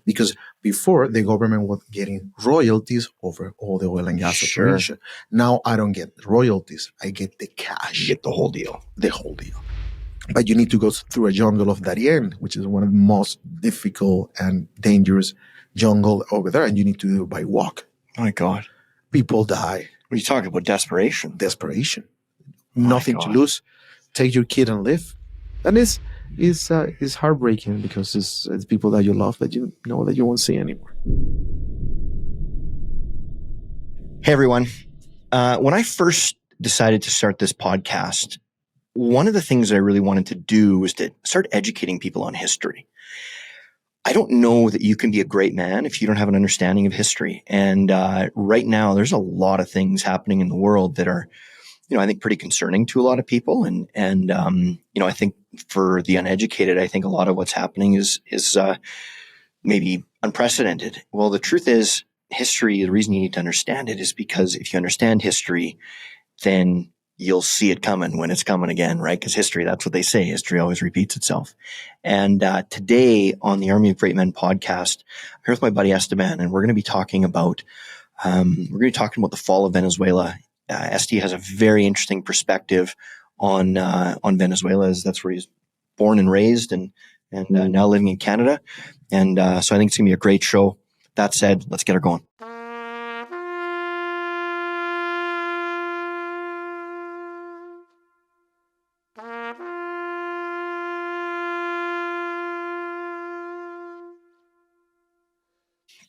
because before the government was getting royalties over all the oil and gas operation. Now I don't get royalties. I get the cash. You get the whole deal. The whole deal. But you need to go through a jungle of Darien, which is one of the most difficult and dangerous jungle over there. And you need to do it by walk. My God. People die. What are you talking about? Desperation. Nothing to lose. Take your kid and live. And it's heartbreaking because it's people that you love that you know that you won't see anymore. Hey, everyone. When I first decided to start this podcast, one of the things I really wanted to do was to start educating people on history. I don't know that you can be a great man if you don't have an understanding of history. And right now, there's a lot of things happening in the world that are, I think pretty concerning to a lot of people. And I think for the uneducated, I think a lot of what's happening is maybe unprecedented. Well, the truth is, history, the reason you need to understand it is because if you understand history, then you'll see it coming when it's coming again, right? Because history, that's what they say. History always repeats itself. And today on the Army of Great Men podcast, I'm here with my buddy Esteban, and we're going to be talking about the fall of Venezuela. Esti has a very interesting perspective on Venezuela, as that's where he's born and raised, and now living in Canada. And so I think it's going to be a great show. That said, let's get her going.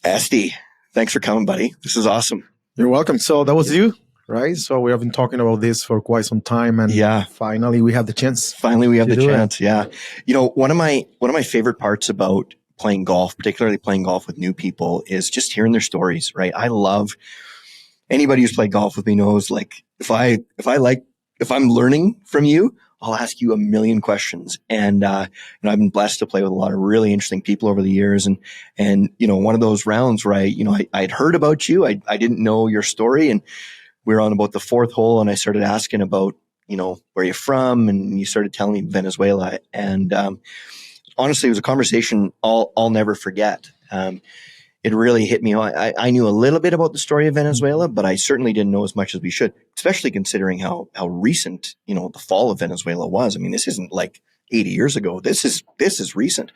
Esti, thanks for coming, buddy. This is awesome. You're welcome. So that was you, right? So we have been talking about this for quite some time, and finally we have the chance. Yeah. One of my favorite parts about playing golf, particularly playing golf with new people, is just hearing their stories, right? I love anybody who's played golf with me knows, like, if I'm learning from you, I'll ask you a million questions. And, I've been blessed to play with a lot of really interesting people over the years. And, one of those rounds where I'd heard about you. I didn't know your story, and we were on about the fourth hole, and I started asking about, where you're from, and you started telling me Venezuela. And, honestly, it was a conversation I'll never forget. It really hit me. I knew a little bit about the story of Venezuela, but I certainly didn't know as much as we should, especially considering how recent, the fall of Venezuela was. I mean, this isn't like 80 years ago. This is recent.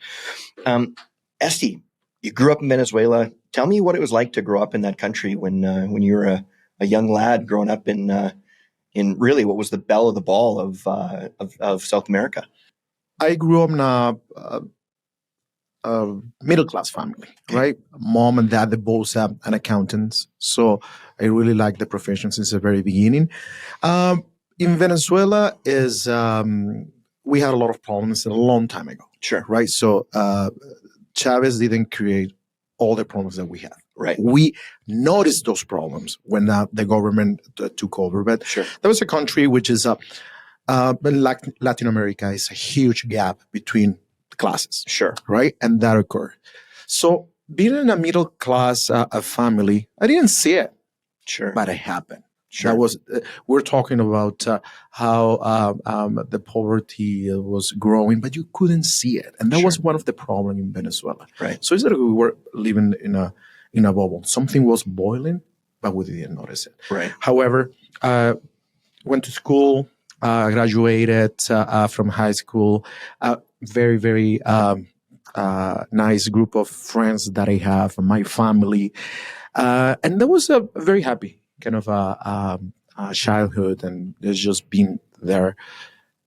Esti, you grew up in Venezuela. Tell me what it was like to grow up in that country when you were a young lad growing up in really what was the belle of the ball of South America. I grew up in a middle-class family, right? Mom and dad, they both are accountants. So I really like the profession since the very beginning. In Venezuela we had a lot of problems a long time ago. Sure. Right? So Chavez didn't create all the problems that we have. Right. We noticed those problems when the government took over. But there was a country which is Latin America is a huge gap between classes. Sure. Right? And that occurred. So being in a middle class family, I didn't see it. Sure. But it happened. Sure. That was, we're talking about how the poverty was growing, but you couldn't see it. And that was one of the problems in Venezuela. Right. So it's that we were living in a bubble. Something was boiling, but we didn't notice it. Right. However, went to school, graduated from high school. Very, very nice group of friends that I have, my family. And that was a very happy kind of childhood, and it's just been there.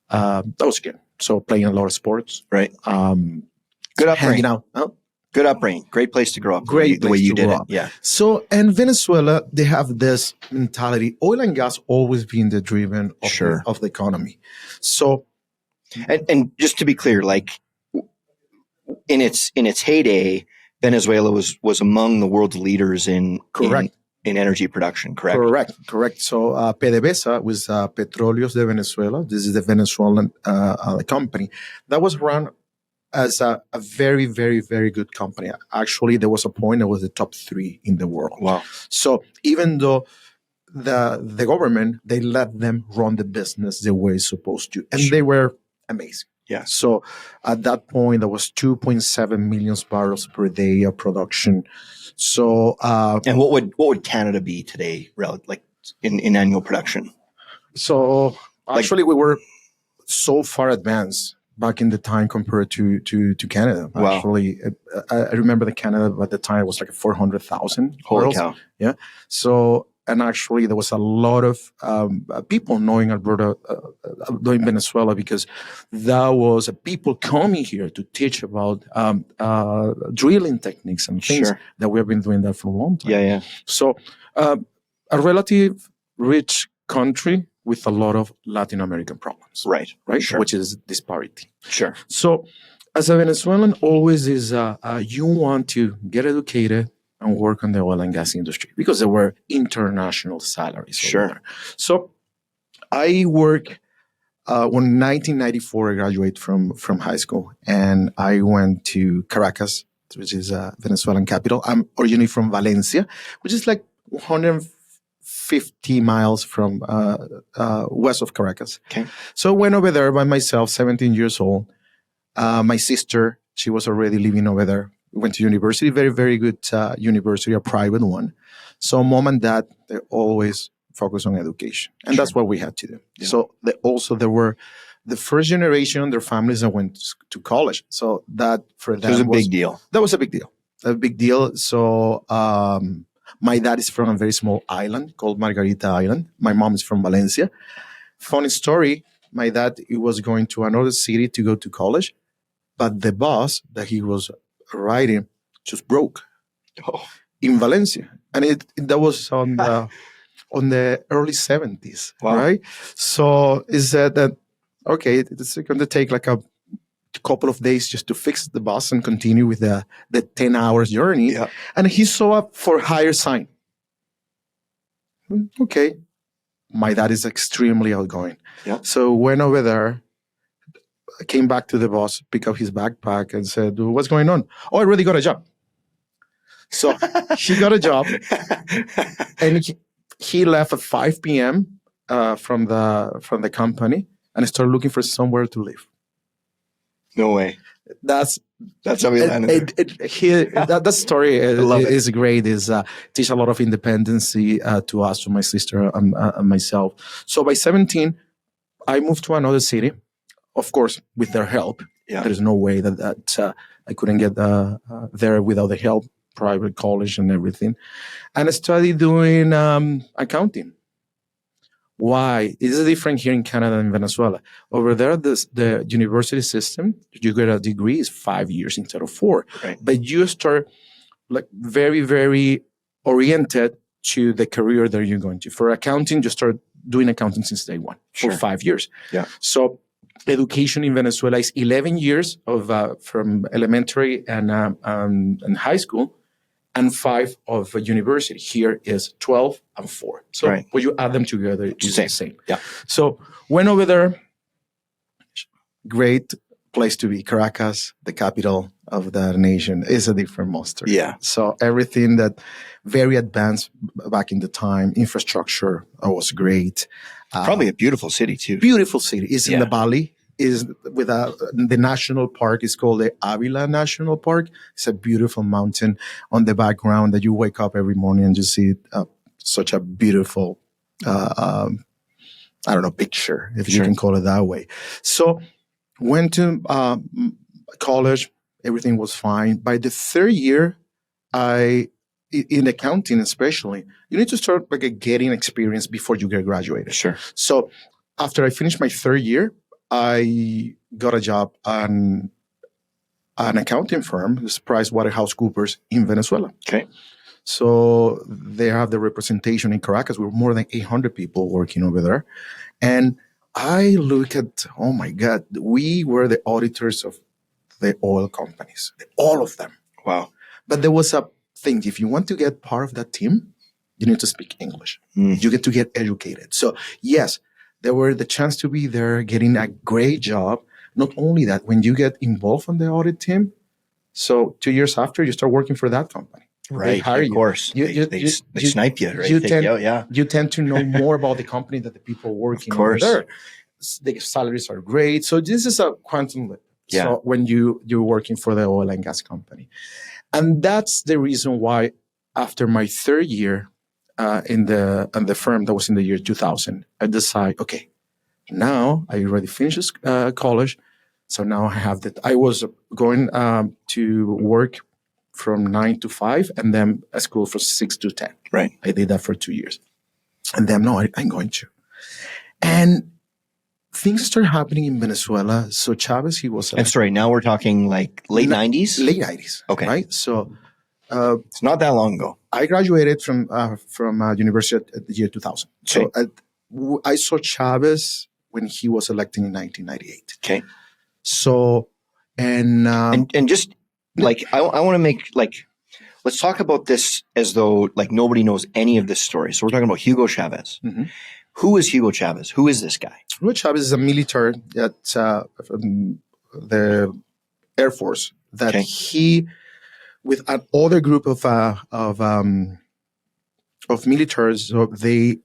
That was good. So playing a lot of sports. Right. Good upbringing. Hanging out. Good upbringing. Great place to grow up. Great the way you did it. Up. Yeah. So in Venezuela, they have this mentality. Oil and gas always been the driven of the economy. So, and just to be clear, like in its heyday, Venezuela was among the world's leaders in energy production. Correct. So PDVSA was Petróleos de Venezuela. This is the Venezuelan company that was run as a very, very, very good company. Actually, there was a point it was the top 3 in the world. Wow. So even though the government, they let them run the business the way it's supposed to. And they were amazing. Yeah. So at that point, there was 2.7 million barrels per day of production. So And what would Canada be today, like in annual production? so Like- actually, we were so far advanced back in the time compared to Canada. Wow. Actually, I remember that Canada at the time was like 400,000 Holy barrels. cow. Yeah. So, and actually there was a lot of people knowing Alberta, knowing Venezuela, because there was people coming here to teach about drilling techniques and things Sure. that we have been doing that for a long time. Yeah. So a relative rich country with a lot of Latin American problems, Right. Sure. Which is disparity. Sure. So as a Venezuelan, always is you want to get educated and work on the oil and gas industry because there were international salaries. Sure. There. So I work when 1994, I graduated from high school, and I went to Caracas, which is a Venezuelan capital. I'm originally from Valencia, which is like 150 miles from west of Caracas. Okay. So I went over there by myself, 17 years old. My sister, she was already living over there. We went to university, very, very good university, a private one. So mom and dad, they always focus on education. And that's what we had to do. Yeah. So there were the first generation, their families that went to college. So that for them was a big deal. That was a big deal. A big deal. So my dad is from a very small island called Margarita Island. My mom is from Valencia. Funny story, my dad, he was going to another city to go to college, but the bus that he was riding just broke in Valencia. And that was on the early 70s, right? So he said that, okay, it's going to take like a couple of days just to fix the bus and continue with the 10 hours journey. Yeah. And he saw a for hire sign. Okay. My dad is extremely outgoing. Yeah. So went over there, came back to the bus, picked up his backpack and said, what's going on? Oh, I already got a job. So he got a job and he left at 5 p.m. From the company and started looking for somewhere to live. No way. That's how we landed there. That story is great. Is teach a lot of independency to us, to my sister and myself. So by 17, I moved to another city, of course, with their help. Yeah. There's no way that I couldn't get there without the help, private college and everything. And I started doing accounting. Why? Is it different here in Canada and Venezuela? Over there, the university system, you get a degree is 5 years instead of 4. Right. But you start like very, very oriented to the career that you're going to. For accounting, you start doing accounting since day one for 5 years. Yeah. So education in Venezuela is 11 years of from elementary and high school, and 5 of a university. Here is 12 and 4. So when you add them together, it's the same. Yeah. So went over there. Great place to be. Caracas, the capital of the nation, is a different monster. Yeah. So everything that very advanced back in the time, infrastructure was great. Probably a beautiful city too. Beautiful city. It's in the valley. Is with the national park is called the Avila National Park. It's a beautiful mountain on the background that you wake up every morning and just see such a beautiful, picture, if you can call it that way. So went to college. Everything was fine. By the 3rd year, in accounting especially, you need to start getting experience before you get graduated. Sure. So after I finished my 3rd year, I got a job on an accounting firm, PricewaterhouseCoopers in Venezuela. Okay. So they have the representation in Caracas. We were more than 800 people working over there. And I look at, oh my God, we were the auditors of the oil companies, all of them. Wow. But there was a thing, if you want to get part of that team, you need to speak English. You get to get educated. So yes, there were the chance to be there, getting a great job. Not only that, when you get involved on the audit team, so 2 years after, you start working for that company. Right, of course. They snipe you, right? You tend to know more about the company than the people working over there. the salaries are great. So this is a quantum leap. Yeah. So when you're working for the oil and gas company, and that's the reason why after my third year in the firm, that was in the year 2000, I decided, okay, now I already finished college. So now I have that. I was going to work from 9 to 5 and then a school from 6 to 10. Right. I did that for 2 years. And then, no, I'm going to. And things started happening in Venezuela. So Chavez, he was... I'm sorry, now we're talking like late 90s? Late 90s. Okay. Right? So... it's not that long ago. I graduated from university at the year 2000. Okay. So I saw Chavez when he was elected in 1998. Okay. So, and just like, I want to make like, let's talk about this as though like nobody knows any of this story. So we're talking about Hugo Chavez. Mm-hmm. Who is Hugo Chavez? Who is this guy? Hugo Chavez is a military at the Air Force that he, with another group of militaries, so they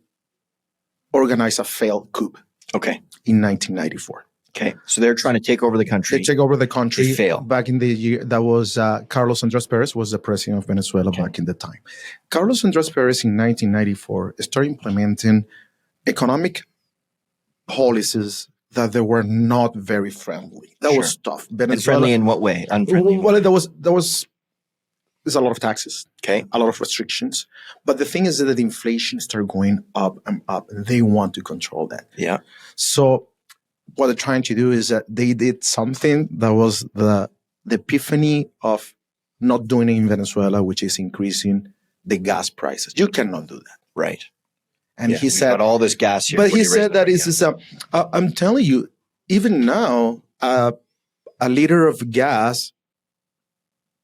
organized a failed coup. Okay. In 1994. Okay. So they're trying to take over the country. They take over the country. They fail. Back in the year, that was Carlos Andres Perez was the president of Venezuela back in the time. Carlos Andres Perez in 1994 started implementing economic policies that they were not very friendly. That was tough. Venezuela, and friendly in what way? Unfriendly? Well, there's a lot of taxes. Okay. A lot of restrictions. But the thing is that the inflation started going up and up, and they want to control that. Yeah. So what they're trying to do is that they did something that was the epiphany of not doing it in Venezuela, which is increasing the gas prices. You cannot do that. Right. And he said, got all this gas here. But he said that I'm telling you, even now, a liter of gas,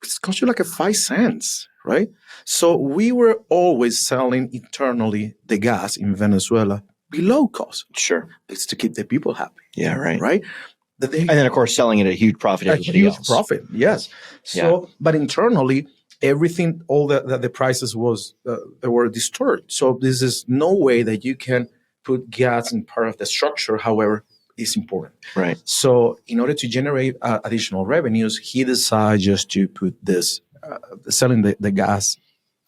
it's cost you like 5 cents, right? So we were always selling internally the gas in Venezuela below cost. Sure. It's to keep the people happy. Yeah, right. Right? And then, of course, selling it at a huge profit. A huge profit, yes. So, but internally, everything, all the prices was, they were distorted. So this is no way that you can put gas in part of the structure. However, it's important. Right. So in order to generate additional revenues, he decided just to put this, selling the gas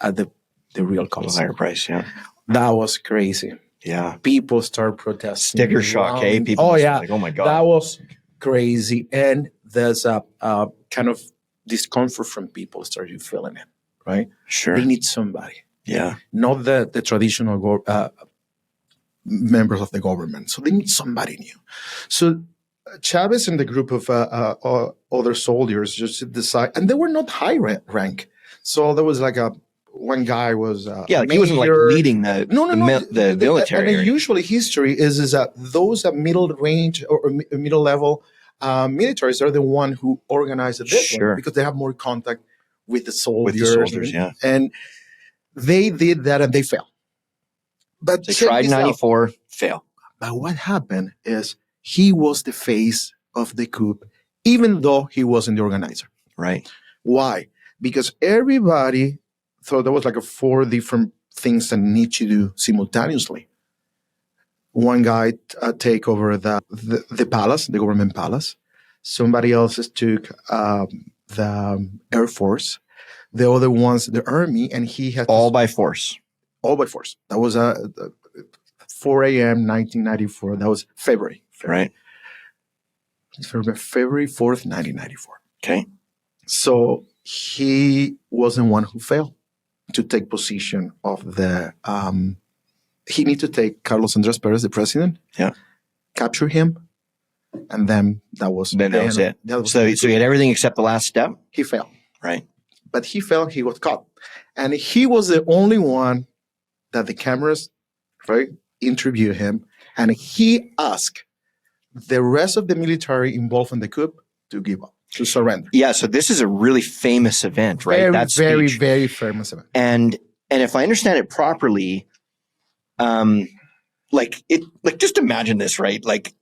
at the real cost. A higher price, yeah. That was crazy. Yeah. People start protesting. Sticker shock, eh? People like, oh my God. That was crazy. And there's a kind of discomfort from people started feeling it, right? Sure. They need somebody. Yeah. Not the traditional members of the government. So they need somebody new. So Chavez and the group of other soldiers just decide, and they were not high rank. So there was like one guy was like he wasn't like leading the military. And usually history is that those at middle range or middle level militaries are the one who organize this one because they have more contact with the soldiers. And they did that and they failed. But they tried 94, fail. But what happened is he was the face of the coup, even though he wasn't the organizer. Right. Why? Because everybody thought there was like 4 different things that need to do simultaneously. One guy take over the palace, the government palace. Somebody else took the Air Force. The other ones, the army, and he had all by force. All by force. That was 4 a.m. 1994. That was February. Right. February 4th, 1994. Okay. So he wasn't one who failed to take position of the. He needed to take Carlos Andres Perez, the president. Yeah. Capture him, and then that was. Then that was it. So he had everything except the last step. He failed. Right. But he failed. He was caught, and he was the only one that the cameras, right, interviewed him, and he asked the rest of the military involved in the coup to give up, to surrender. Yeah, so this is a really famous event, right? Very, very famous event. And if I understand it properly, just imagine this, right? Like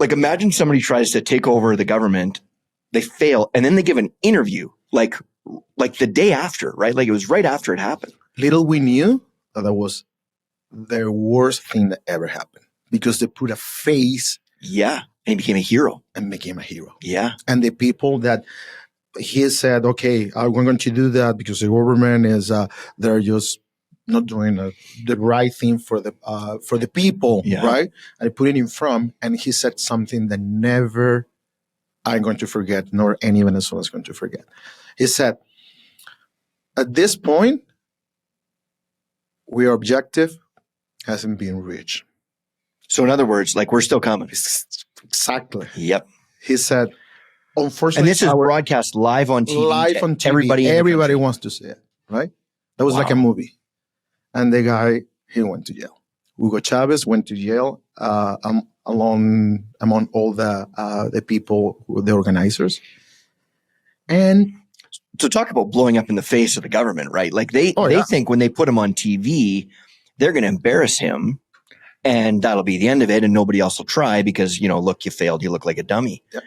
imagine somebody tries to take over the government, they fail, and then they give an interview, like the day after, right? Like it was right after it happened. Little we knew that was the worst thing that ever happened because they put a face Yeah. And he became a hero. and became a hero. Yeah. And the people that he said, okay, we're going to do that because the government is, they're just not doing the right thing for the people, Yeah. right? And I put it in front, and he said something that never I'm going to forget, nor any Venezuelan is going to forget. He said, at this point, our objective hasn't been reached. So in other words, like, we're still coming. Exactly. Yep. He said, unfortunately, And this is broadcast live on TV. live on TV. Everybody wants to see it, right? That was like a movie. And the guy, he went to jail. Hugo Chavez went to jail among all the people, the organizers. And so talk about blowing up in the face of the government, right? Like they think when they put him on TV, they're going to embarrass him, and that'll be the end of it, and nobody else will try because, look, you failed. You look like a dummy. Yeah.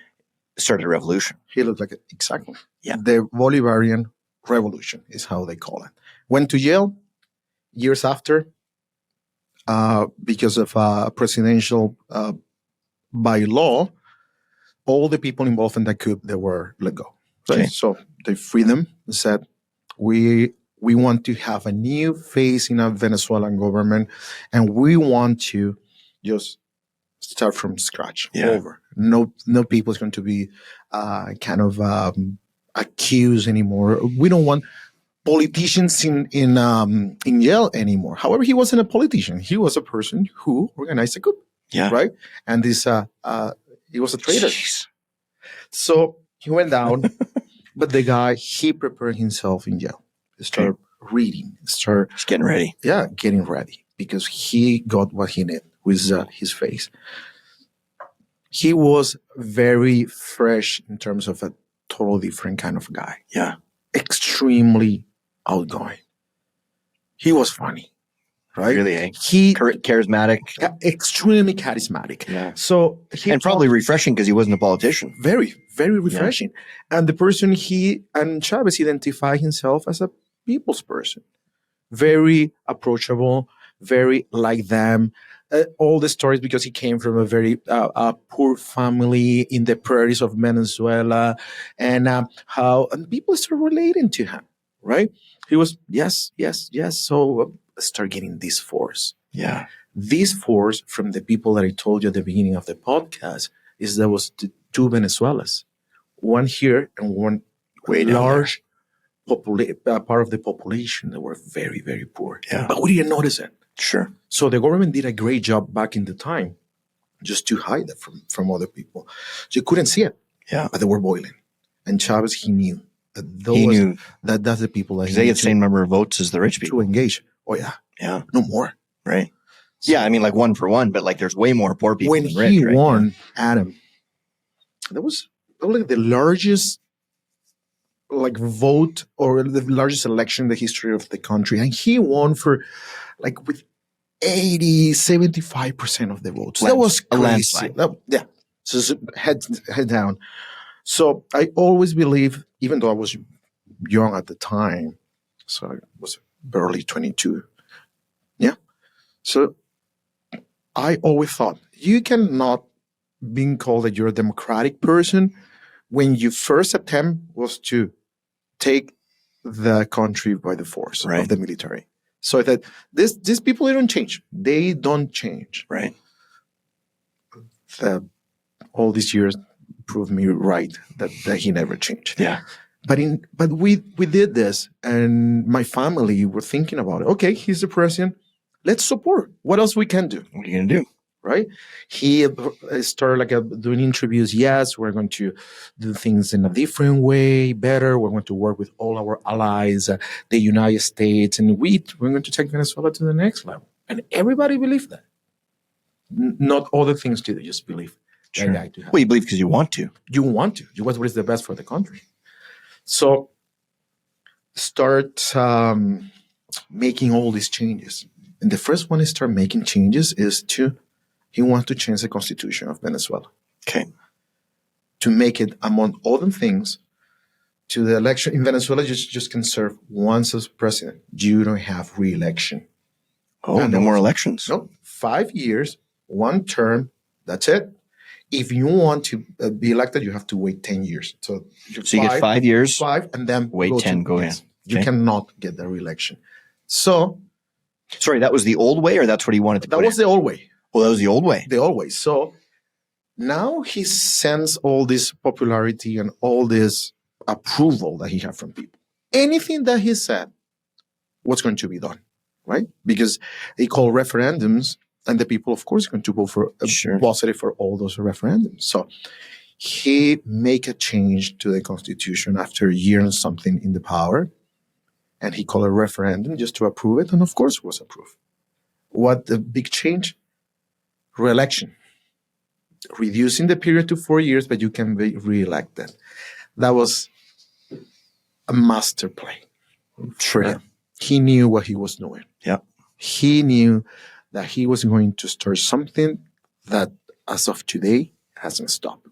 Started a revolution. He looked like it. Exactly. Yeah. The Bolivarian Revolution is how they call it. Went to jail years after because of presidential by law. All the people involved in that coup, they were let go. Right? Okay. So they freed them and said, we want to have a new face in our Venezuelan government, and we want to just start from scratch over. No people is going to be accused anymore. We don't want politicians in jail anymore. However, he wasn't a politician. He was a person who organized a coup. Yeah. Right. And this he was a traitor. Jeez. So he went down, but the guy, he prepared himself in jail. He started reading. Just getting ready. Yeah, getting ready, because he got what he needed with his face. He was very fresh in terms of a totally different kind of guy. Yeah. Extremely outgoing. He was funny. Right? Really, charismatic. Extremely charismatic. Yeah. So probably refreshing because he wasn't a politician. Very, very refreshing. Yeah. And the person and Chavez identified himself as a people's person. Very approachable, very like them. All the stories, because he came from a very poor family in the prairies of Venezuela, and how people started relating to him, right? He was, yes. So start getting this force. Yeah. This force from the people that I told you at the beginning of the podcast is there was two Venezuelas, one here and one large part of the population that were very, very poor. Yeah. But we didn't notice it. Sure. So the government did a great job back in the time just to hide it from other people. So you couldn't see it. Yeah. But they were boiling. And Chavez, he knew that that's the people that they get the same number of votes as the rich people. To engage. Oh, yeah. Yeah. No more. Right. So, yeah, I mean, like 1 for 1, but like there's way more poor people than rich. When he won, Adam, that was probably the largest vote or the largest election in the history of the country. And he won for with 75% of the votes. That was crazy. Yeah. So head down. So I always believe, even though I was young at the time, so I was barely 22. Yeah. So I always thought you cannot be called that you're a democratic person when your first attempt was to take the country by the force of the military. So that these people, they don't change. They don't change. Right. All these years proved me right that he never changed. Yeah. But we did this, and my family were thinking about it. Okay, he's the president. Let's support. What else we can do? What are you going to do? Right? He started doing interviews. Yes, we're going to do things in a different way, better. We're going to work with all our allies, the United States, and we're going to take Venezuela to the next level. And everybody believed that. Not all the things do. They just believe. Sure. Well, you believe because you want to. You want to. You want what is the best for the country. So start making all these changes. And the first one is start making changes is he wants to change the constitution of Venezuela. Okay. To make it, among other things, to the election in Venezuela, just can serve once as president. You don't have re-election. Oh, no more elections. No, 5 years, one term, that's it. if you want to be elected, you have to wait 10 years. So you get 5 years, and then wait 10, go in. yes, you Okay. cannot get the re-election. So Sorry, that was the old way, or that's what he wanted to that put was in? the old way. Well, that was the old way. The old way. So now he sends all this popularity and all this approval that he had from people. Anything that he said was going to be done, right? Because they call referendums, and the people, of course, are going to vote for Sure. positive for all those referendums. So he make a change to the constitution after a year and something in the power, and he called a referendum just to approve it, and of course it was approved. What the big change? Re-election. Reducing the period to 4 years, but you can be re-elected. That was a master play for him. He knew what he was doing. Yeah. He knew that he was going to start something that, as of today, hasn't stopped.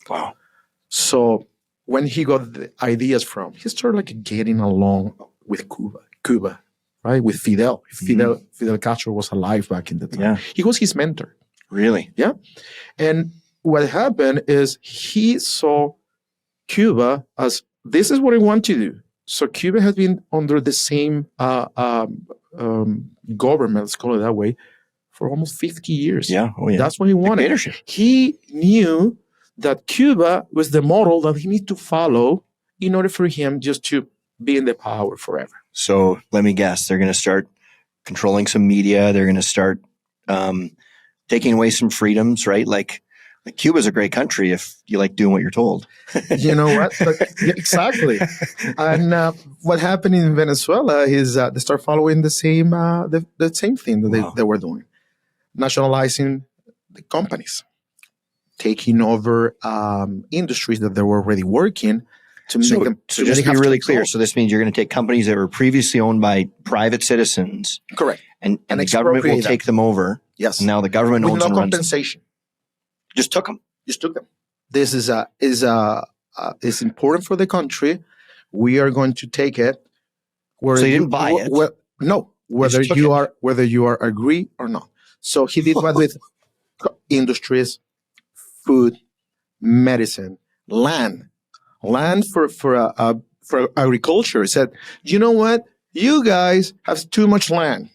Wow. So when he got the ideas from, he started like getting along with Cuba, right? With Fidel. Fidel Castro was alive back in the time. Yeah. He was his mentor. Really? Yeah. And what happened is he saw Cuba as, this is what I want to do. So Cuba had been under the same government, let's call it that way, for almost 50 years. Yeah. Oh, yeah. That's what he wanted. Dictatorship. He knew that Cuba was the model that he needed to follow in order for him just to be in the power forever. So let me guess, they're going to start controlling some media. They're going to start taking away some freedoms, right? Like Cuba's a great country if you like doing what you're told. You know what? Exactly. And what happened in Venezuela is they start following the same thing that they were doing, nationalizing the companies, taking over industries that they were already working to make them. So just to be really clear, so this means you're going to take companies that were previously owned by private citizens, correct, and the government will take them over. Yes. And now the government owns with no and runs them. compensation. Just took them. Just took them. This is important for the country. We are going to take it. So you didn't buy it? No, whether you are agree or not. So he did what with industries, food, medicine, land for agriculture. He said, you know what? You guys have too much land.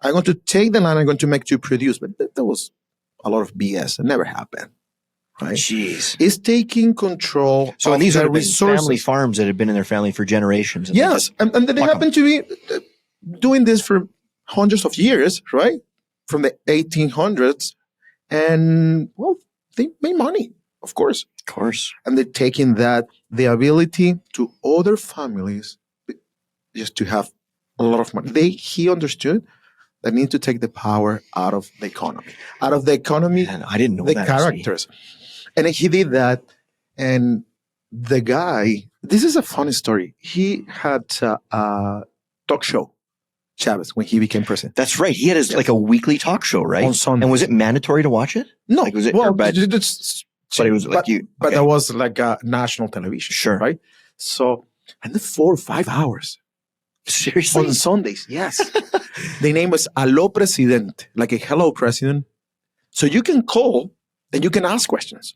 I'm going to take the land. I'm going to make you produce. But that was a lot of BS. It never happened. Right? Jeez. Is taking control. So of these are resources. Family farms that had been in their family for generations. Yes, and they happen to be doing this for hundreds of years, right? From the 1800s, and well, they made money, of course. Of course. And they're taking the ability to other families just to have a lot of money. He understood they need to take the power out of the economy. Out of the economy, Man, I didn't know the that. characters. And he did that. And the guy, this is a funny story. He had a talk show, Chavez, when he became president. That's right. He had his like a weekly talk show, right? On Sunday. And was it mandatory to watch it? No. Like, was it? Well, but it was like you. But okay. that was like a national television. Sure. Right? So, and the 4 or 5 hours. Seriously? On Sundays, yes. The name was Aló Presidente, like a hello president. So you can call and you can ask questions.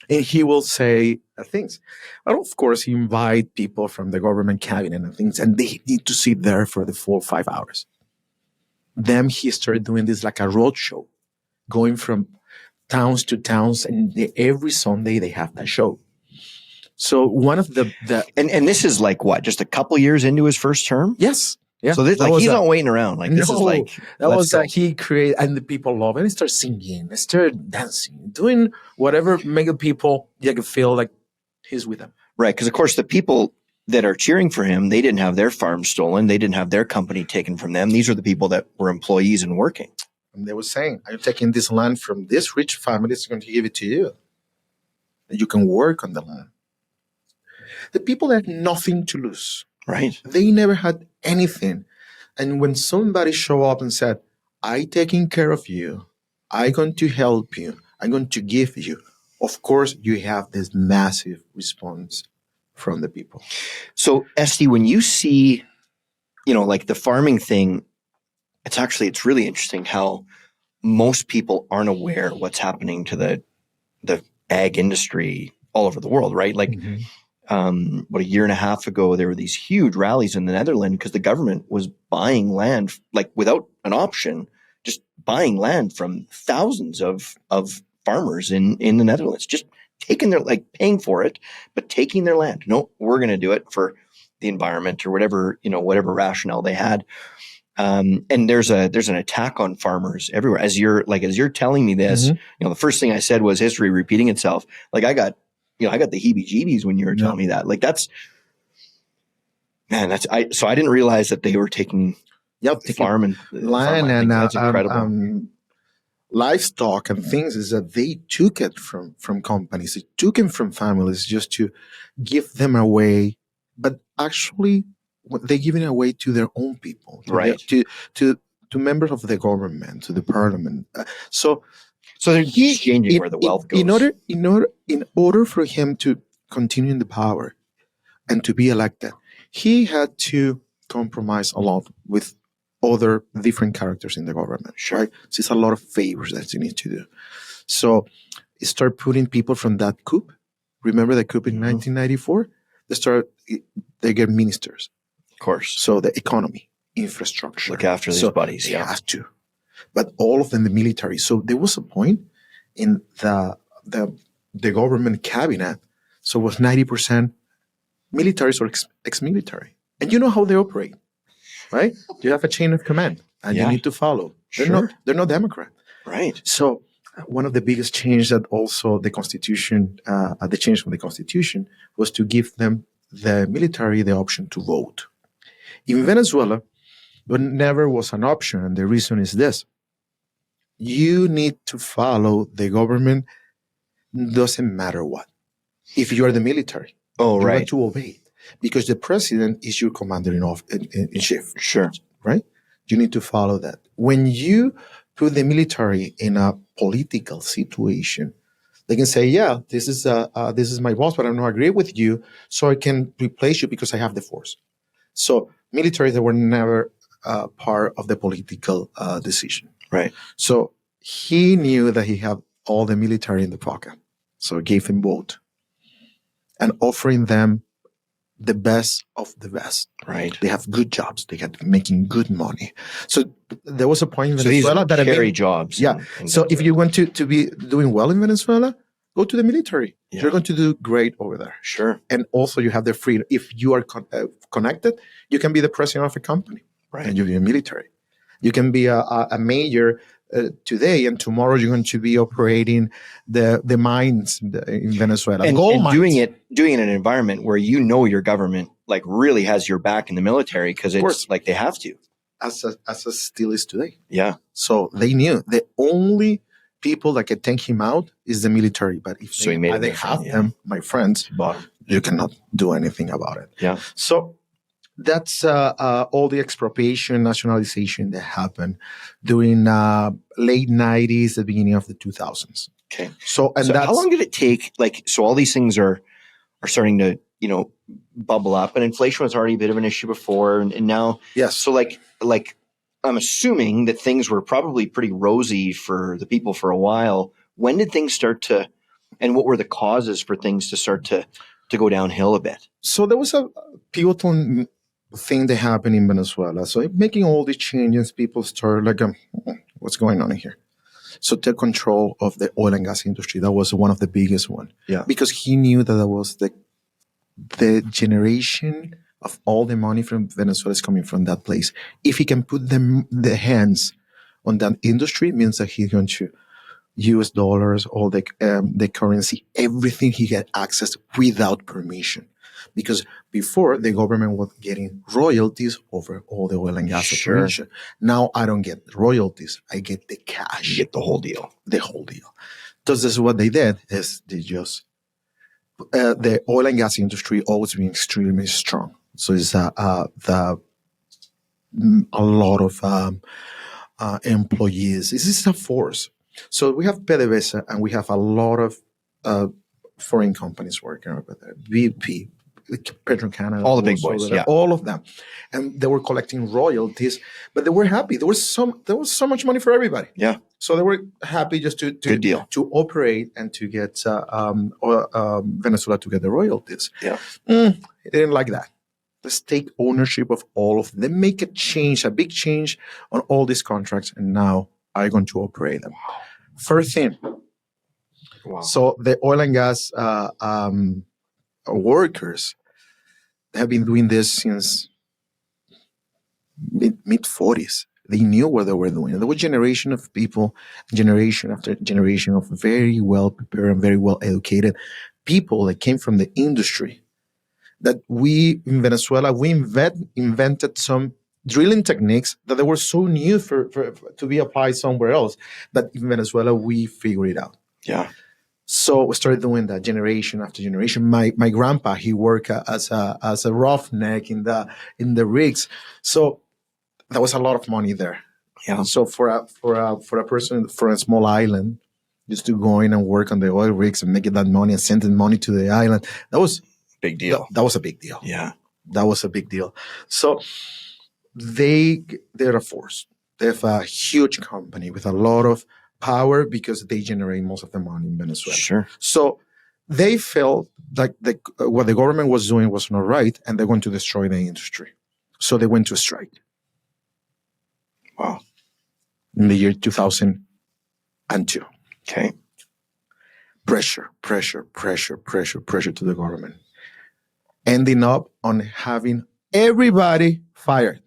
And he will say things. But of course, he invite people from the government cabinet and things, and they need to sit there for the 4 or 5 hours. Then he started doing this like a road show, going from towns to towns, and every Sunday they have that show. So one of the and this is like what, just a couple years into his first term? Yes. Yeah. So this, like he's not waiting around. Like this is like that was that he created, and the people love it. He started singing, they started dancing, doing whatever make the people feel like he's with them. Right, because of course the people that are cheering for him, they didn't have their farm stolen, they didn't have their company taken from them. These are the people that were employees and working. And they were saying, "I'm taking this land from this rich family. It's going to give it to you, and you can work on the land." The people had nothing to lose. Right. They never had anything. And when somebody showed up and said, I'm taking care of you, I'm going to help you, I'm going to give you, of course, you have this massive response from the people. So, Esty, when you see, like the farming thing, it's really interesting how most people aren't aware what's happening to the the ag industry all over the world, right? Like, about a year and a half ago, there were these huge rallies in the Netherlands because the government was buying land, like without an option, just buying land from thousands of farmers in the Netherlands, just taking their, like, paying for it, but taking their land. No, we're going to do it for the environment or whatever, whatever rationale they had. And there's an attack on farmers everywhere. As you're telling me this, the first thing I said was history repeating itself. Like, I got the heebie-jeebies when you were telling me that. Like, so I didn't realize that they were taking farm and land and that's incredible. Livestock and things, is that they took it from companies, they took it from families just to give them away, but actually they're giving away to their own people, to members of the government, to the parliament. So they're changing where the wealth goes. In order for him to continue in the power and to be elected, he had to compromise a lot with other different characters in the government. Sure. Right? So it's a lot of favors that you need to do. So you start putting people from that coup. Remember the coup in 1994? They get ministers. Of course. So the economy, infrastructure. Look after these buddies. They have to. But all of them, the military. So there was a point in the government cabinet, so it was 90% military or ex-military. And you know how they operate, right? You have a chain of command and you need to follow. They're not Democrat. Right. So one of the biggest changes that also the Constitution, the change from the Constitution, was to give them, the military, the option to vote. In Venezuela, but never was an option. And the reason is this. You need to follow the government, doesn't matter what. If you are the military, you have to obey it. Because the president is your commander in chief. Sure. Right? You need to follow that. When you put the military in a political situation, they can say, this is my boss, but I don't agree with you, so I can replace you because I have the force. So military, they were never part of the political decision. Right. So he knew that he had all the military in the pocket. So he gave him vote and offering them the best of the best. Right. They have good jobs. They get making good money. So there was a point in Venezuela that carry jobs. Yeah. So if you want to be doing well in Venezuela, go to the military. Yeah. You're going to do great over there. Sure. And also you have the freedom. If you are connected, you can be the president of a company. Right. And you're in the military. You can be a mayor today, and tomorrow you're going to be operating the mines in Venezuela. And doing it in an environment where your government like really has your back in the military, because it's like they have to. As it still is today. Yeah. So they knew the only people that can take him out is the military. But if they have them, my friends, you cannot do anything about it. Yeah. So that's all the expropriation, nationalization that happened during late 90s, the beginning of the 2000s. Okay. So how long did it take? Like, so all these things are starting to, bubble up, and inflation was already a bit of an issue before. And now, yes. So like I'm assuming that things were probably pretty rosy for the people for a while. When did things start to, and what were the causes for things to start to go downhill a bit? So there was a pivotal thing that happened in Venezuela. So making all these changes, people start like, what's going on here? So take control of the oil and gas industry. That was one of the biggest one. Yeah. Because he knew that was the generation of all the money from Venezuela is coming from that place. If he can put the hands on that industry, it means that he's going to US dollars, all the currency, everything he had access without permission. Because before, the government was getting royalties over all the oil and gas operation. Now I don't get royalties. I get the cash. You get the whole deal. The whole deal. So this is what they did, is they just, the oil and gas industry always been extremely strong. So it's a lot of employees. This is a force. So we have PDVSA and we have a lot of foreign companies working over there. BP, Petro-Canada, all the big boys, all of them, and they were collecting royalties, but they were happy. There was so much money for everybody. Yeah. So they were happy just Good deal. to operate and to get Venezuela to get the royalties. Yeah. They didn't like that. Let's take ownership of all of them. They make a big change on all these contracts, and now I'm going to operate them. First thing. Wow. So the oil and gas workers have been doing this since mid 40s. They knew what they were doing. There was a generation of people, generation after generation of very well prepared and very well educated people that came from the industry. That we in Venezuela, we invented some drilling techniques that they were so new for to be applied somewhere else. But in Venezuela, we figured it out. Yeah. So we started doing that generation after generation. My grandpa, he worked as a roughneck in the rigs. So there was a lot of money there. Yeah. So for a person from a small island, just to go in and work on the oil rigs and making that money and sending money to the island, that was big deal. That was a big deal. Yeah. That was a big deal. So they're a force. They have a huge company with a lot of power because they generate most of the money in Venezuela. Sure. So they felt like what the government was doing was not right, and they're going to destroy the industry. So they went to strike. Wow. In the year 2002. Okay. Pressure to the government. Ending up on having everybody fired.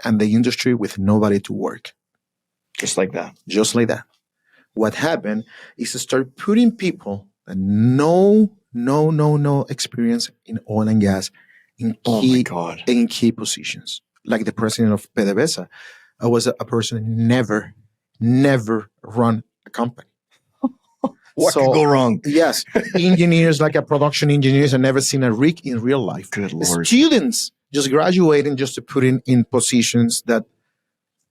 And the industry with nobody to work. Just like that. Just like that. What happened is to start putting people that no experience in oil and gas in key positions. Like the president of PDVSA. I was a person who never run a company. What could go wrong? Yes. Engineers, like a production engineers, have never seen a rig in real life. Good Lord. Students just graduating just to put in positions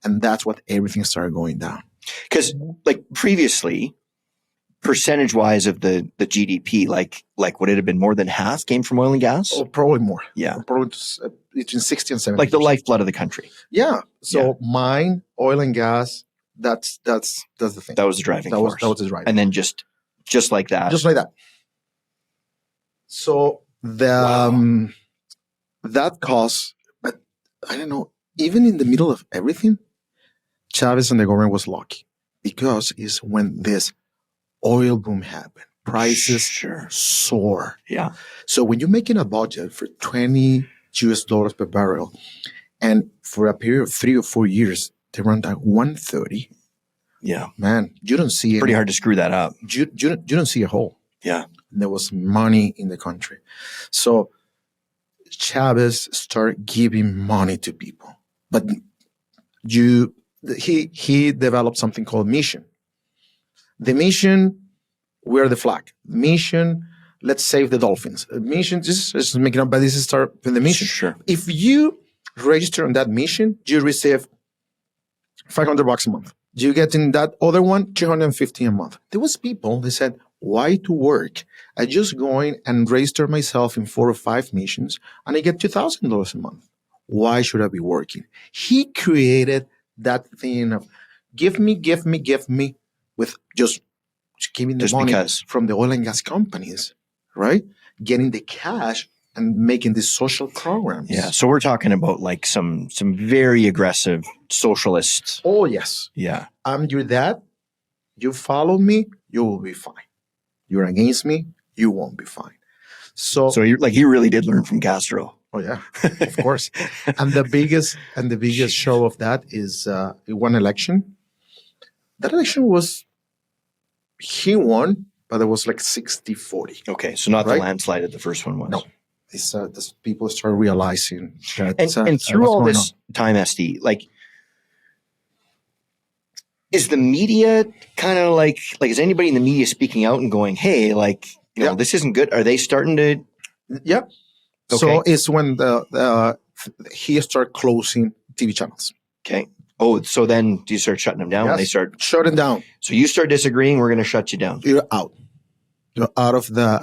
and that's what everything started going down. Because like previously, percentage-wise of the GDP, like would it have been more than half came from oil and gas? Oh, probably more. Yeah. Probably between 60 and 70%. Like the lifeblood of the country. Yeah. So mine, oil and gas, that's the thing. That was the driving force. That was the driving. And then just like that. Just like that. So that caused, but I don't know, even in the middle of everything, Chavez and the government was lucky because it's when this oil boom happened. Prices soar. Yeah. So when you're making a budget for $20 per barrel, and for a period of 3 or 4 years, they run down 130. Yeah. Man, you don't see it. Pretty hard to screw that up. You don't see a hole. Yeah. There was money in the country. So Chavez started giving money to people. But he developed something called mission. The mission, we're the flag. Mission, let's save the dolphins. Mission, just making up, but this is start with the mission. Sure. If you register on that mission, you receive $500 a month. You get in that other one, $250 a month. There was people, they said, why to work? I just go in and register myself in 4 or 5 missions and I get $2,000 a month. Why should I be working? He created that thing of give me with just giving the money from the oil and gas companies, right? Getting the cash and making these social programs. Yeah. So we're talking about like some very aggressive socialists. Oh, yes. Yeah. I'm your dad. You follow me, you will be fine. You're against me, you won't be fine. So you're like, he really did learn from Castro. Oh yeah, of course. And the biggest show of that is one election. That election he won, but it was like 60-40. Okay, so not the landslide that the first one was. No. This people start realizing that. And through all this time, SD, like, is the media kind of like is anybody in the media speaking out and going, hey, like, you know, this isn't good? Are they starting to? Yep. Okay. So it's when he start closing TV channels. Okay. Oh, so then do you start shutting them down? Yes. When they start shutting down. So you start disagreeing, we're going to shut you down. You're out. You're out of the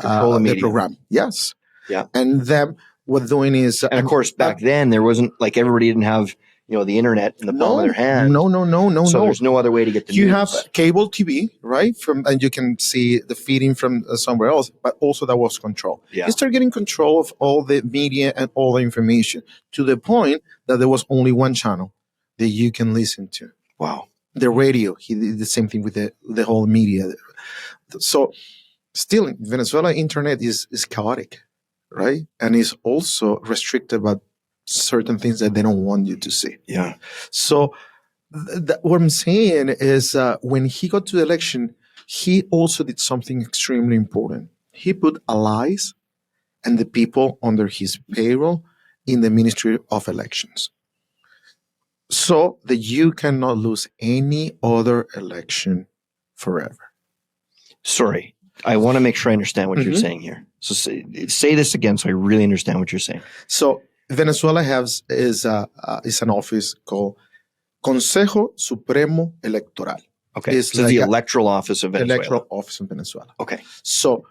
program. Yes. Yeah. And then what doing is, and of course, back then there wasn't like everybody didn't have the internet in the palm of their hand. No. So there's no other way to get the You news. have cable TV, right? And you can see the feeding from somewhere else, but also that was control. Yeah. You start getting control of all the media and all the information to the point that there was only one channel that you can listen to. Wow. The radio, he did the same thing with the whole media. So still in Venezuela, internet is chaotic, right? And is also restricted about certain things that they don't want you to see. Yeah. So what I'm saying is when he got to the election, he also did something extremely important. He put allies and the people under his payroll in the Ministry of Elections, so that you cannot lose any other election forever. Sorry, I want to make sure I understand what you're saying here. So say this again so I really understand what you're saying. So Venezuela is an office called Consejo Supremo Electoral. Okay, It's so like the electoral office of Venezuela. Electoral office in Venezuela. Okay. So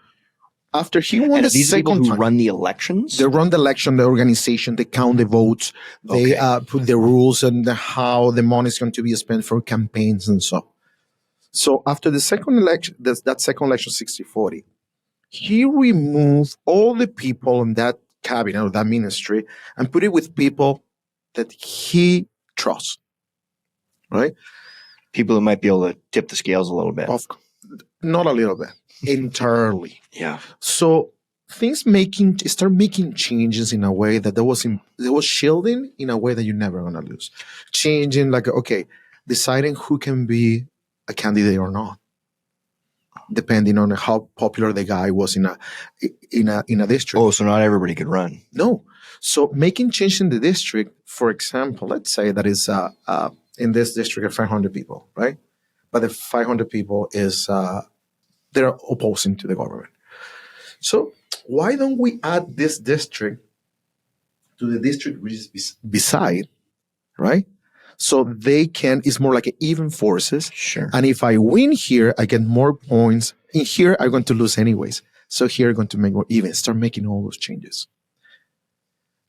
after he won And the these people second who time, run the elections? they run the election, the organization, they count the votes, they put the rules and how the money is going to be spent for campaigns and so. So after the second election, that second election, 60-40, he removed all the people in that cabinet or that ministry and put it with people that he trusts, right? People who might be able to tip the scales a little bit. Not a little bit, entirely. Yeah. So things start making changes in a way that there was shielding in a way that you're never gonna lose. Changing deciding who can be a candidate or not, depending on how popular the guy was in a district. Oh, so not everybody could run. No. So making change in the district, for example, let's say that is in this district of 500 people, right? But the 500 people is they're opposing to the government. So why don't we add this district to the district which is beside, right? So it's more like even forces. Sure. And if I win here, I get more points. In here, I'm going to lose anyways. So here, I'm going to make more even. Start making all those changes.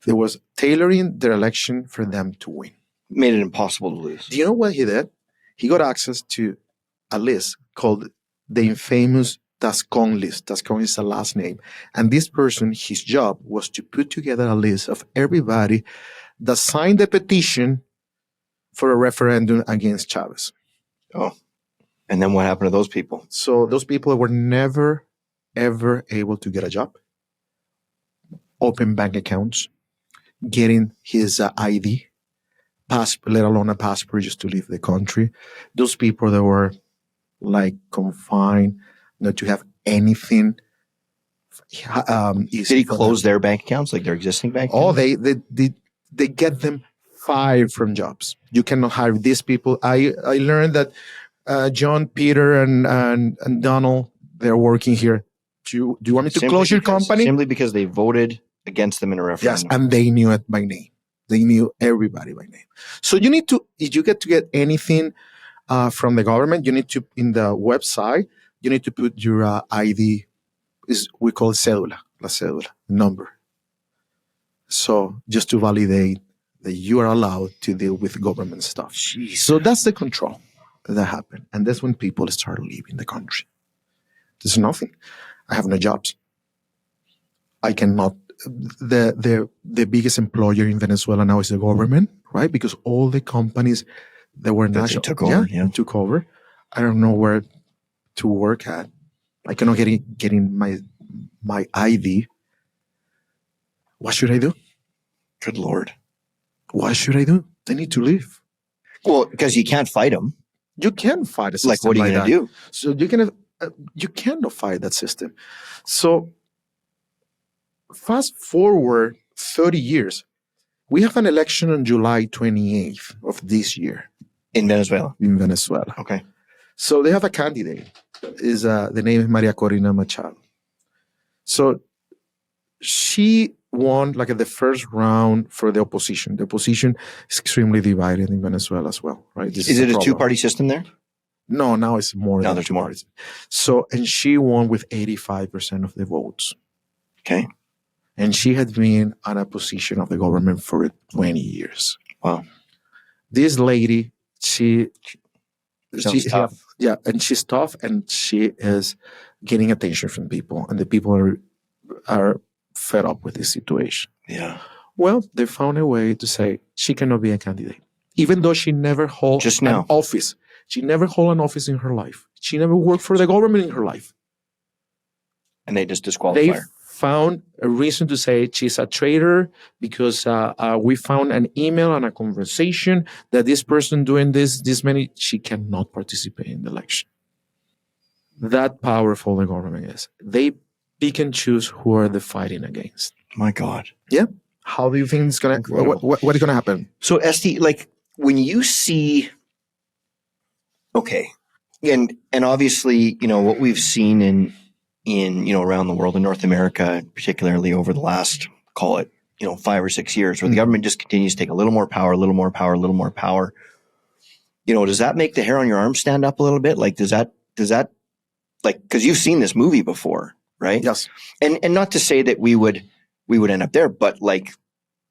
There was tailoring their election for them to win. Made it impossible to lose. Do you know what he did? He got access to a list called the infamous Tascon list. Tascon is the last name. And this person, his job was to put together a list of everybody that signed the petition for a referendum against Chavez. Oh. And then what happened to those people? So those people were never, ever able to get a job, open bank accounts, getting his ID, let alone a passport just to leave the country. Those people that were confined, not to have anything. Did he close their bank accounts, like their existing bank accounts? Oh, they get them fired from jobs. You cannot hire these people. I learned that John, Peter, and Donald, they're working here. Do you want me to close your company? Simply because they voted against them in a referendum. Yes, and they knew it by name. They knew everybody by name. So you need to, if you get to get anything from the government, you need to, in the website, you need to put your ID, we call it cédula, la cédula, number. So just to validate that you are allowed to deal with government stuff. Jeez. So that's the control that happened. And that's when people start leaving the country. There's nothing. I have no jobs. I cannot. The biggest employer in Venezuela now is the government, right? Because all the companies that were national took over, took over. I don't know where to work at. I cannot get in my ID. What should I do? Good Lord. What should I do? They need to leave. Well, because you can't fight them. You can fight a system like what are you going to do? So you cannot fight that system. So fast forward 30 years, we have an election on July 28th of this year. In Venezuela? In Venezuela. Okay. So they have a candidate. The name is Maria Corina Machado. So she won the first round for the opposition. The opposition is extremely divided in Venezuela as well, right? Is it a two-party system there? No, now it's more now than there's two more. parties. So, and she won with 85% of the votes. Okay. And she had been on a position of the government for 20 years. Wow. This lady, she Sounds tough. yeah, and she's tough, and she is getting attention from people, and the people are fed up with this situation. Yeah. Well, they found a way to say she cannot be a candidate, even though she never held Just an now. office. She never held an office in her life. She never worked for the government in her life. And they just disqualify They her. found a reason to say she's a traitor because we found an email and a conversation that this person doing this many, she cannot participate in the election. That powerful the government is. They pick and choose who are they fighting against. My God. Yeah. How do you think it's gonna? What is gonna happen? So, Esty, like when you see, okay, and obviously, what we've seen in around the world in North America, particularly over the last, call it 5 or 6 years, where the government just continues to take a little more power, a little more power, a little more power. Does that make the hair on your arm stand up a little bit? Like, does that like, because you've seen this movie before, right? Yes. And not to say that we would end up there, but like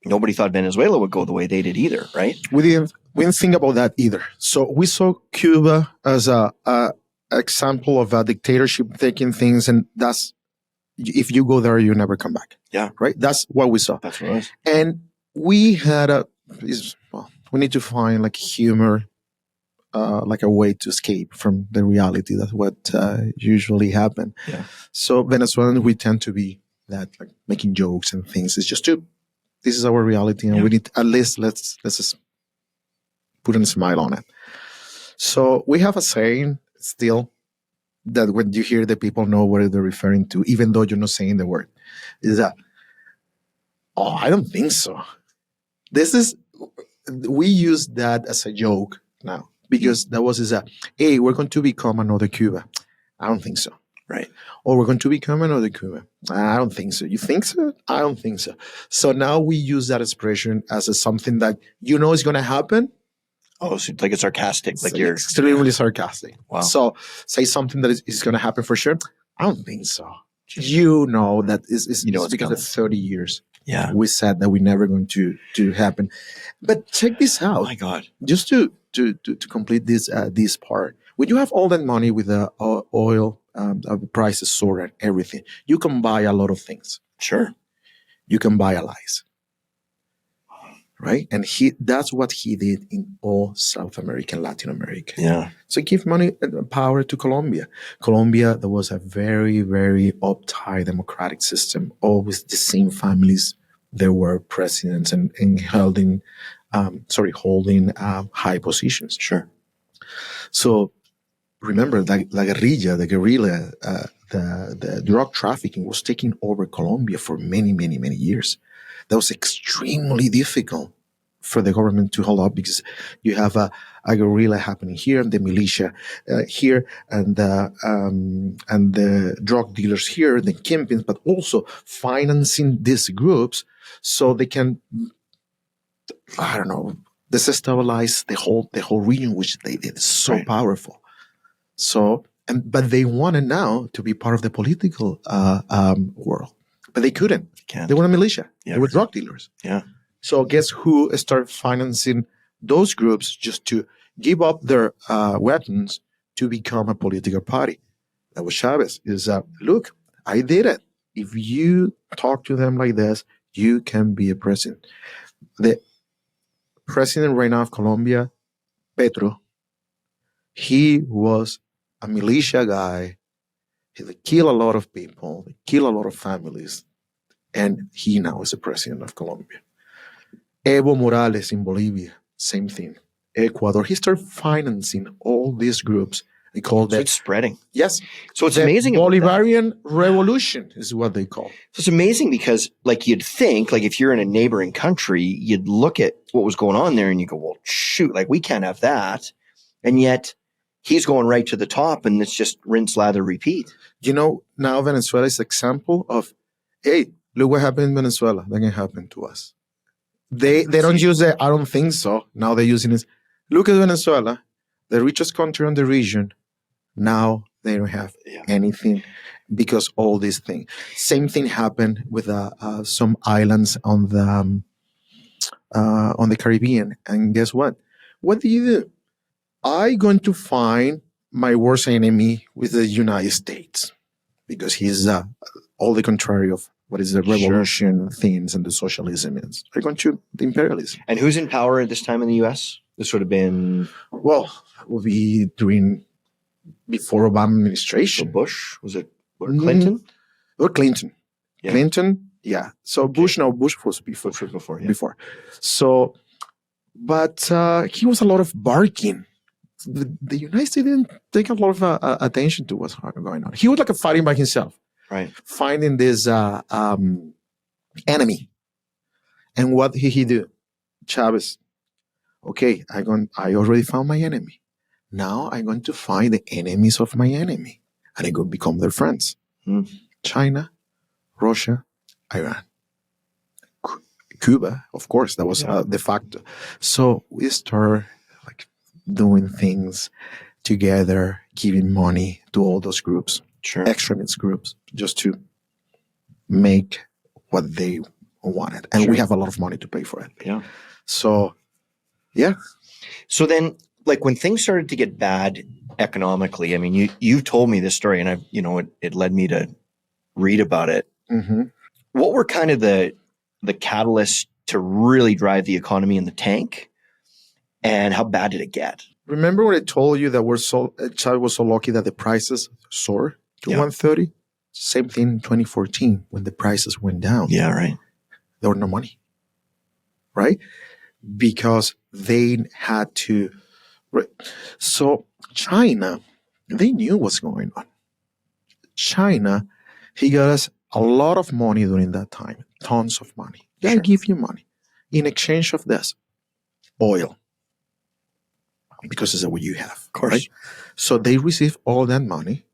nobody thought Venezuela would go the way they did either, right? We didn't think about that either. So we saw Cuba as a example of a dictatorship taking things, and that's, if you go there, you never come back. Yeah. Right? That's what we saw. That's what it was. And we had we need to find like humor, like a way to escape from the reality. That's what usually happen. Yeah. So Venezuelans, we tend to be that, like making jokes and things. It's just this is our reality, and we need, at least let's just put a smile on it. So we have a saying still that when you hear the people know what they're referring to, even though you're not saying the word, is that, oh, I don't think so. We use that as a joke now, because that was hey, we're going to become another Cuba. I don't think so. Right. Or we're going to become another Cuba. I don't think so. You think so? I don't think so. So now we use that expression as something that is going to happen. Oh, so like it's sarcastic, like you're extremely sarcastic. Wow. So say something that is going to happen for sure. I don't think so. That is because of 30 years. Yeah. We said that we're never going to happen. But check this out. Oh my God. Just to complete this part. When you have all that money with the oil prices soaring, everything, you can buy a lot of things. Sure. You can buy allies. Right? And that's what he did in all South America and Latin America. Yeah. So give money and power to Colombia. Colombia, there was a very, very uptight democratic system. Always the same families. There were presidents and holding high positions. Sure. So remember that the guerrilla, the drug trafficking was taking over Colombia for many, many, many years. That was extremely difficult for the government to hold up, because you have a guerrilla happening here, and the militia here, and the drug dealers here, the kingpins, but also financing these groups so they can, destabilize the whole region, which they did. It's so powerful. So, but they wanted now to be part of the political world, but they couldn't. They were a militia. Yeah. They were drug dealers. Yeah. So guess who started financing those groups just to give up their weapons to become a political party? That was Chavez. Look, I did it. If you talk to them like this, you can be a president. The president right now of Colombia, Petro, he was a militia guy. He killed a lot of people. He killed a lot of families. And he now is the president of Colombia. Evo Morales in Bolivia, same thing. Ecuador, he started financing all these groups. They call that. So it's spreading. Yes. So it's amazing. Bolivarian revolution is what they call. So it's amazing because, like, you'd think, like, if you're in a neighboring country, you'd look at what was going on there and you go, well, shoot, like, we can't have that. And yet he's going right to the top, and it's just rinse, lather, repeat. Now Venezuela is an example of, hey, look what happened in Venezuela. That can happen to us. They don't use it, I don't think so. Now they're using it. Look at Venezuela, the richest country in the region. Now they don't have anything because all these things. Same thing happened with some islands on the Caribbean. And guess what? What do you do? I'm going to find my worst enemy with the United States because he's all the contrary of what is the revolution things and the socialism is. They're going to the imperialism. And who's in power at this time in the U.S.? This would have been... Well, will be during before Obama administration. So Bush? Was it Clinton? Or Clinton. Yeah. Clinton, yeah. So Bush, no, Bush was before. Bush was before, yeah. Before. So, but he was a lot of barking. The United States didn't take a lot of attention to what's going on. He was like a fighting by himself. Right. Finding this enemy. And what did he do? Chavez. Okay, I already found my enemy. Now I'm going to find the enemies of my enemy. And I'm going to become their friends. China, Russia, Iran. Cuba, of course, that was de facto. So we start like doing things together, giving money to all those groups, extremist groups, just to make what they wanted. And we have a lot of money to pay for it. Yeah. So, yeah. So then, like when things started to get bad economically, I mean, you've told me this story, and it led me to read about it. Mm-hmm. What were kind of the catalysts to really drive the economy in the tank, and how bad did it get? Remember when I told you that Chad was so lucky that the prices soared to 130? Same thing in 2014 when the prices went down. Yeah, right. There was no money, right? Because they had to. So China, they knew what's going on. China, he got us a lot of money during that time, tons of money. They give you money in exchange of this oil, because it's what you have, of course. Right? So they receive all that money.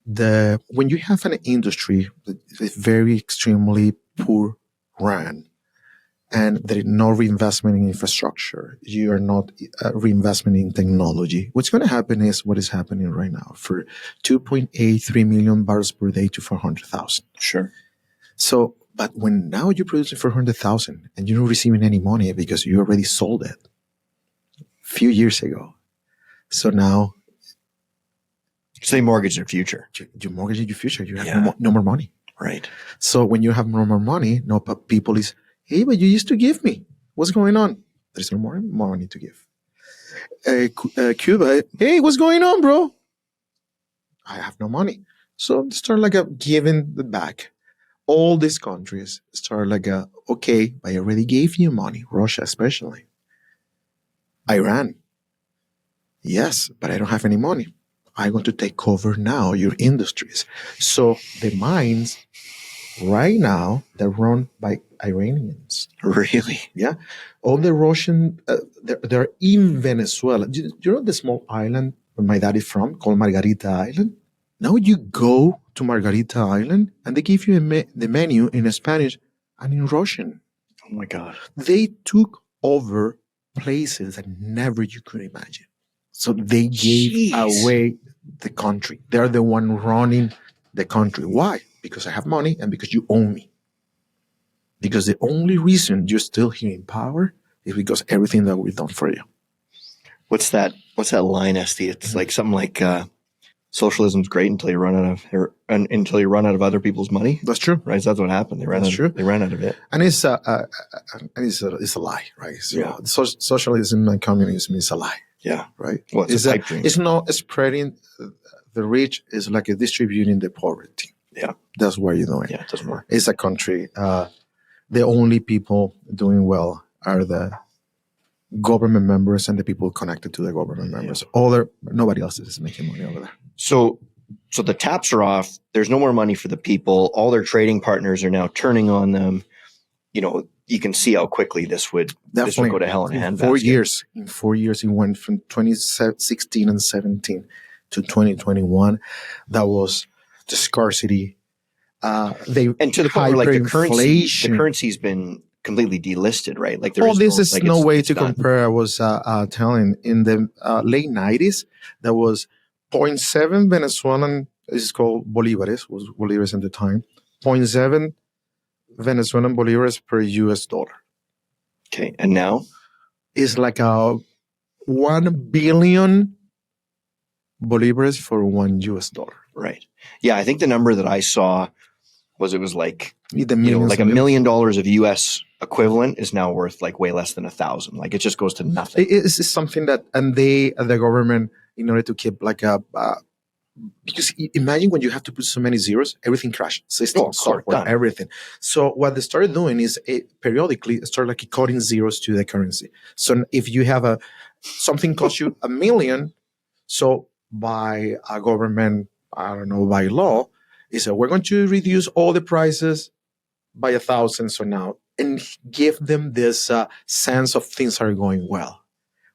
When you have an industry that is very extremely poor run, and there is no reinvestment in infrastructure, you are not reinvestment in technology, what's going to happen is what is happening right now for 2.83 million barrels per day to 400,000. Sure. So, but when now you're producing 400,000 and you're not receiving any money because you already sold it a few years ago. So now. So they mortgage their future. You mortgage your future. You have no more money. Right. So when you have no more money, but people is, hey, but you used to give me. What's going on? There's no more money to give. Cuba, hey, what's going on, bro? I have no money. So start like giving the back. All these countries start like okay, but I already gave you money. Russia especially. Iran. Yes, but I don't have any money. I'm going to take over now your industries. So the mines right now, they're run by Iranians. Really? Yeah. All the Russian, they're in Venezuela. Do you know the small island where my dad is from called Margarita Island? Now you go to Margarita Island and they give you the menu in Spanish and in Russian. Oh my God. They took over places that never you could imagine. So they gave away the country. They're the one running the country. Why? Because I have money and because you own me. Because the only reason you're still here in power is because everything that we've done for you. What's that line, Esty? It's like something like socialism's great until you run out of other people's money. That's true. Right? That's what happened. They ran out of it. And it's a lie, right? So socialism and communism is a lie. Yeah. Right. Well, it's a pipe dream. It's not spreading the rich. It's like distributing the poverty. Yeah. That's what you're doing. Yeah, it doesn't work. It's a country. The only people doing well are the government members and the people connected to the government members. Nobody else is making money over there. So the taps are off. There's no more money for the people. All their trading partners are now turning on them. You can see how quickly this would go to hell in a handbasket. In 4 years, it went from 2016 and 17 to 2021. That was the scarcity. And to the point where like the currency's been completely delisted, right? Like this is no way to compare. I was telling in the late 90s, there was 0.7 Venezuelan, it's called Bolívares, was Bolívares at the time, 0.7 Venezuelan bolívares per US dollar. Okay, and now? It's like 1 billion bolivars for $1. Right. Yeah, I think the number that I saw was it was like The millions like $1 million of US equivalent is now worth like way less than 1,000. Like it just goes to nothing. It's something that, and the government, in order to keep like a, because imagine when you have to put so many zeros, everything crashed. System, Oh, of course, software, done. everything. So what they started doing is periodically start like coding zeros to the currency. So if you have something costs you $1 million, so by a government, I don't know, by law, is that we're going to reduce all the prices by 1,000. So now, and give them this sense of things are going well,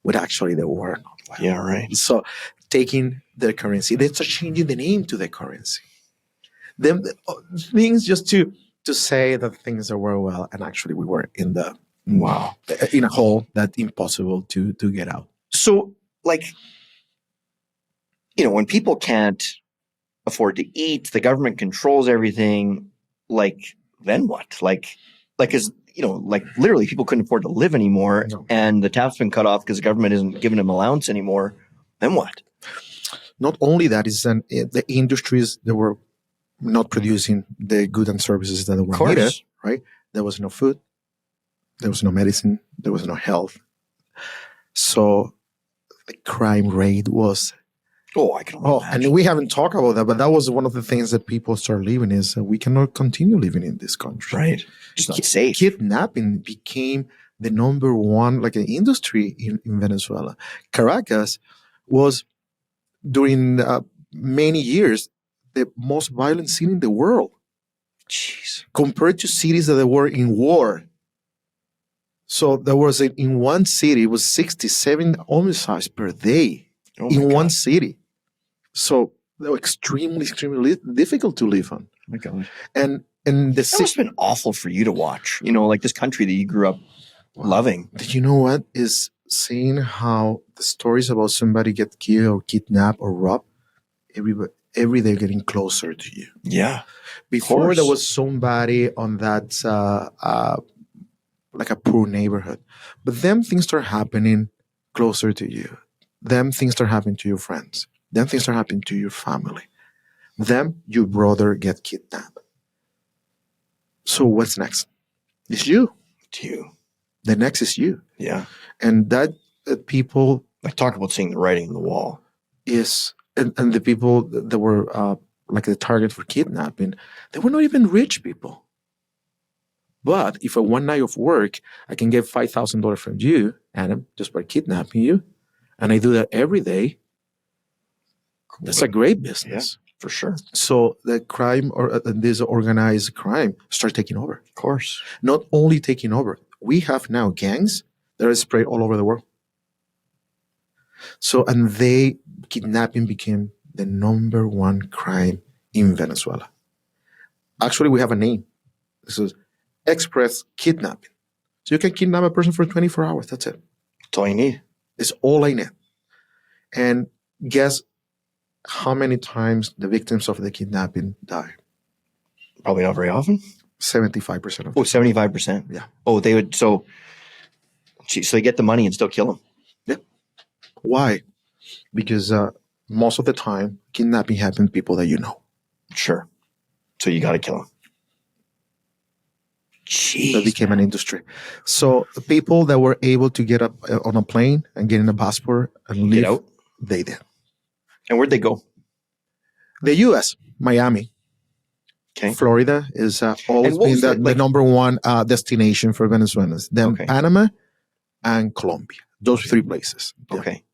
when actually they were not well. Yeah, right. So taking the currency, they start changing the name to the currency. Then things just to say that things were well, and actually we were in the in a hole that's impossible to get out. So, like, when people can't afford to eat, the government controls everything. Like, then what? Like literally people couldn't afford to live anymore, and the tap's been cut off because the government isn't giving them allowance anymore. Then what? Not only that, is then the industries that were not producing the goods and services that were needed, right? There was no food, there was no medicine, there was no health. So the crime rate was... I can imagine. And we haven't talked about that, but that was one of the things that people start living is we cannot continue living in this country. Right. Just not safe. Kidnapping became the number one, like an industry in Venezuela. Caracas was, during many years, the most violent city in the world. Jeez. Compared to cities that were in war. So there was, in one city, it was 67 homicides per day in one city. So they were extremely, extremely difficult to live on. Oh my God. And the that must have been awful for you to watch. Like this country that you grew up loving. You know what? Is seeing how the stories about somebody get killed or kidnapped or robbed, every day getting closer to you. Yeah. Before there was somebody on that like a poor neighborhood, but then things start happening closer to you. Then things start happening to your friends. Then things start happening to your family. Then your brother get kidnapped. So what's next? It's you. It's you. The next is you. Yeah. And that people... I talk about seeing the writing on the wall. Yes. And the people that were like the target for kidnapping, they were not even rich people. But if a one night of work, I can get $5,000 from you, Adam, just by kidnapping you, and I do that every day, that's a great business. Yeah, for sure. So the crime, or this organized crime, start taking over. Of course. Not only taking over, we have now gangs that are spread all over the world. So, and kidnapping became the number one crime in Venezuela. Actually, we have a name. This is express kidnapping. So you can kidnap a person for 24 hours. That's it. That's all you need. It's all I need. And guess how many times the victims of the kidnapping die? Probably not very often. 75% of them. 75%? Yeah. They would, so they get the money and still kill them. Yeah. Why? Because most of the time, kidnapping happens people that you know. Sure. So you got to kill them. Jeez. That became an industry. So the people that were able to get up on a plane and get in a passport and leave, out, they did. And where'd they go? The U.S., Miami. Okay. Florida is always been the number one destination for Venezuelans. Then Panama and Colombia. Those three places. Yeah. Okay.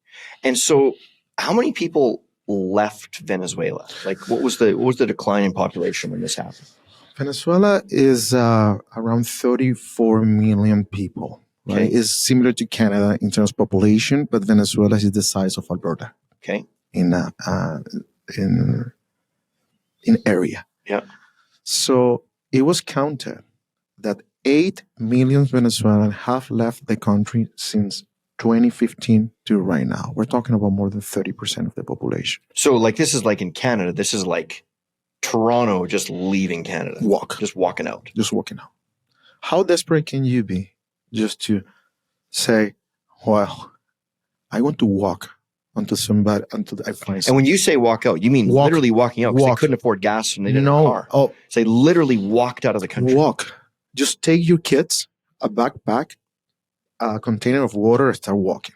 And so how many people left Venezuela? Like what was the decline in population when this happened? Venezuela is around 34 million people. Right? Okay. It's similar to Canada in terms of population, but Venezuela is the size of Alberta. Okay. In area. Yeah. So it was counted that 8 million Venezuelans have left the country since 2015 to right now. We're talking about more than 30% of the population. So like this is like in Canada, this is like Toronto just leaving Canada. Just walking out. Just walking out. How desperate can you be just to say, well, I want to walk until somebody, until I find And something. when you say walk out, you mean literally walking out because they couldn't afford gas and they didn't have a car. Oh, So they literally walked out of the country. walk. Just take your kids, a backpack, a container of water, and start walking.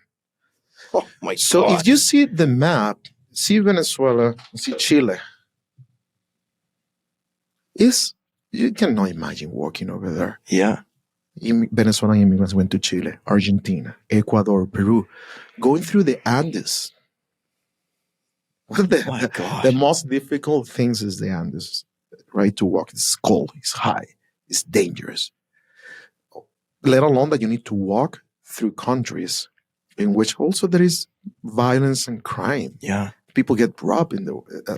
Oh my So God. if you see the map, see Venezuela, see Chile, you cannot imagine walking over there. Yeah. Venezuelan immigrants went to Chile, Argentina, Ecuador, Peru, going through the Andes. My God. The most difficult things is the Andes, right? To walk. It's cold, it's high, it's dangerous. Let alone that you need to walk through countries in which also there is violence and crime. Yeah. People get robbed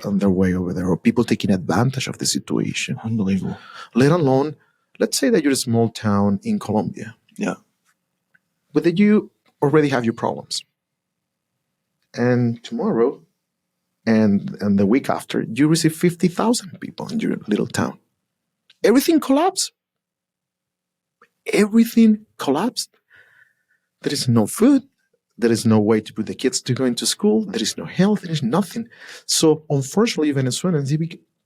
on their way over there, or people taking advantage of the situation. Unbelievable. Let alone, let's say that you're a small town in Colombia. Yeah. But that you already have your problems. And tomorrow and the week after, you receive 50,000 people in your little town. Everything collapsed. Everything collapsed. There is no food. There is no way to put the kids to go into school. There is no health. There is nothing. So unfortunately, Venezuelans,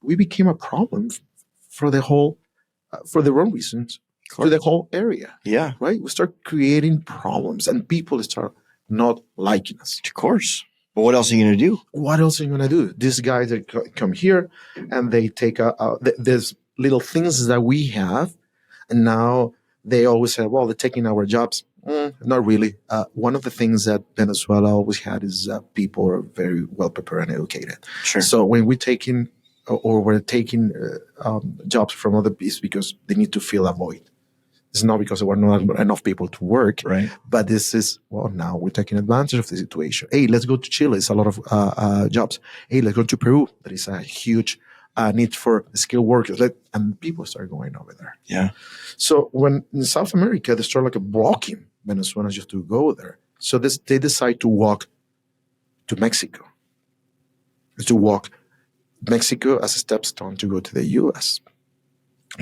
we became a problem for the whole, for the wrong reasons, for the whole area. Yeah. Right? We start creating problems and people start not liking us. Of course. But what else are you going to do? What else are you going to do? These guys that come here and they take there's little things that we have, and now they always say, well, they're taking our jobs. Not really. One of the things that Venezuela always had is people are very well prepared and educated. Sure. So when we're taking jobs from other people because they need to fill a void. It's not because there were not enough people to work, right? But this is, well, now we're taking advantage of the situation. Hey, let's go to Chile. It's a lot of jobs. Hey, let's go to Peru. There is a huge need for skilled workers. And people start going over there. Yeah. So when in South America, they start blocking Venezuelans just to go there. So they decide to walk to Mexico. To walk Mexico as a stepstone to go to the U.S.,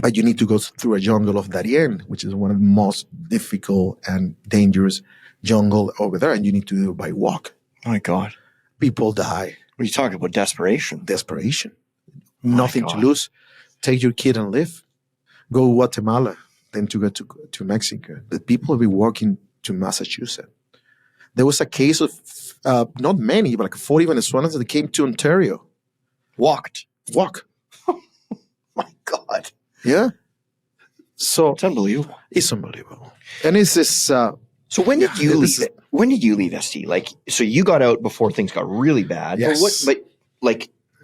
but you need to go through a jungle of Darien, which is one of the most difficult and dangerous jungle over there, and you need to do it by walk. Oh my God. People die. What are you talking about? Desperation. Desperation. Nothing to lose. Take your kid and live. Go to Guatemala, then to go to Mexico. But people will be walking to Massachusetts. There was a case of, not many, but like 40 Venezuelans that came to Ontario. Walk. My God. Yeah. So it's unbelievable. It's unbelievable. And it's this. So when did you leave? When did you leave ST? Like, so you got out before things got really bad. Yes.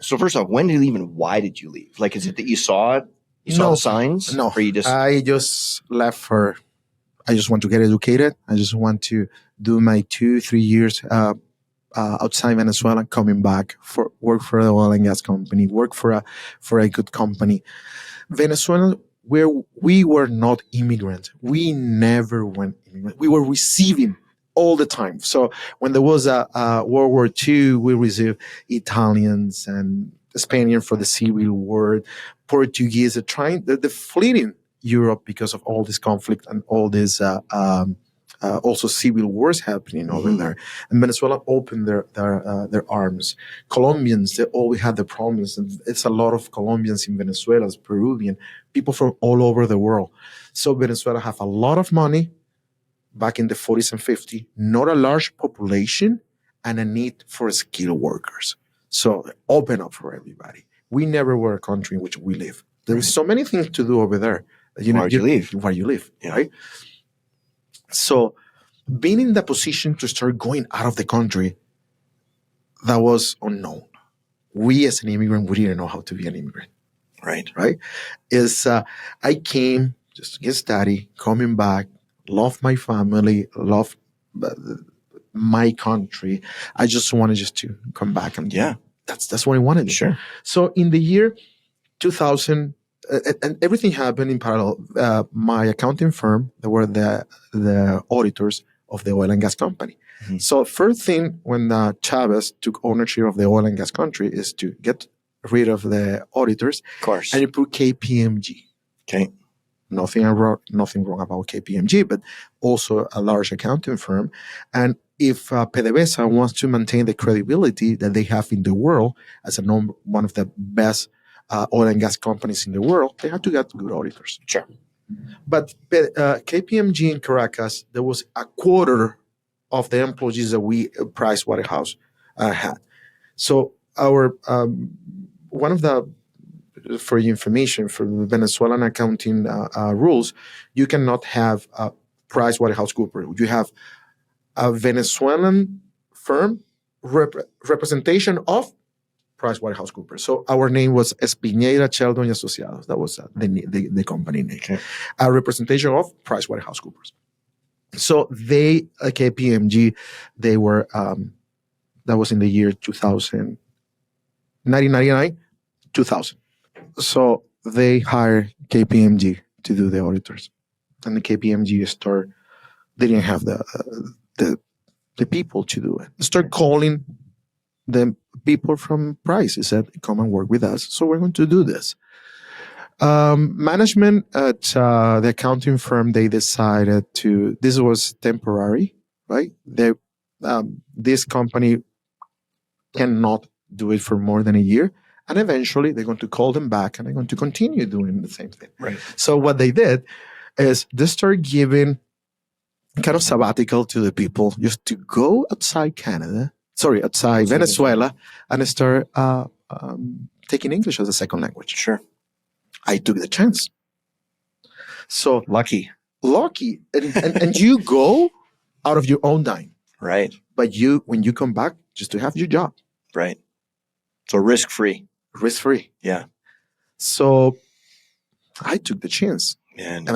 So first off, when did you leave and why did you leave? Like, is it that you saw it? You saw the signs? No. Or you just? I just left I just want to get educated. I just want to do my 2-3 years outside Venezuela, coming back work for the oil and gas company, work for a good company. Venezuela, where we were not immigrants, we never went immigrant. We were receiving all the time. So when there was a World War II, we received Italians and Spaniards for the Civil War, Portuguese, they're fleeing Europe because of all this conflict and all this also civil wars happening over there. And Venezuela opened their arms. Colombians, they always had the problems. And it's a lot of Colombians in Venezuela, Peruvian, people from all over the world. So Venezuela have a lot of money back in the 40s and 50s, not a large population, and a need for skilled workers. So open up for everybody. We never were a country in which we live. There is so many things to do over there. Where you live, yeah. Right? So being in the position to start going out of the country, that was unknown. We as an immigrant, we didn't know how to be an immigrant. Right. I came just to get study, coming back, love my family, love my country. I just wanted to come back and that's what I wanted. Sure. So in the year 2000, and everything happened in parallel. My accounting firm, they were the auditors of the oil and gas company. Mm-hmm. So first thing when Chavez took ownership of the oil and gas country is to get rid of the auditors. Of course. And he put KPMG. Okay. Nothing wrong about KPMG, but also a large accounting firm. And if PDVSA wants to maintain the credibility that they have in the world as one of the best oil and gas companies in the world, they have to get good auditors. Sure. But KPMG in Caracas, there was a quarter of the employees that we Price Waterhouse had. So our one of the, for your information, for the Venezuelan accounting rules, you cannot have Price Waterhouse Cooper. You have a Venezuelan firm representation of Price Waterhouse Cooper. So our name was Espinera, Sheldon y Asociados. That was the company name. Okay. A representation of Price Waterhouse Coopers. So they, KPMG, they were, that was in the year 2000, 1999, 2000. So they hired KPMG to do the auditors. And the KPMG store, they didn't have the people to do it. Start calling the people from Price. He said, come and work with us. So we're going to do this. Management at the accounting firm, they decided this was temporary, right? This company cannot do it for more than a year. And eventually they're going to call them back and they're going to continue doing the same thing. Right. So what they did is they started giving kind of sabbatical to the people just to go outside Venezuela, and start taking English as a second language. Sure. I took the chance. So lucky. And you go out of your own dime. Right. But when you come back, just to have your job. Right. So risk-free. Yeah. So I took the chance. And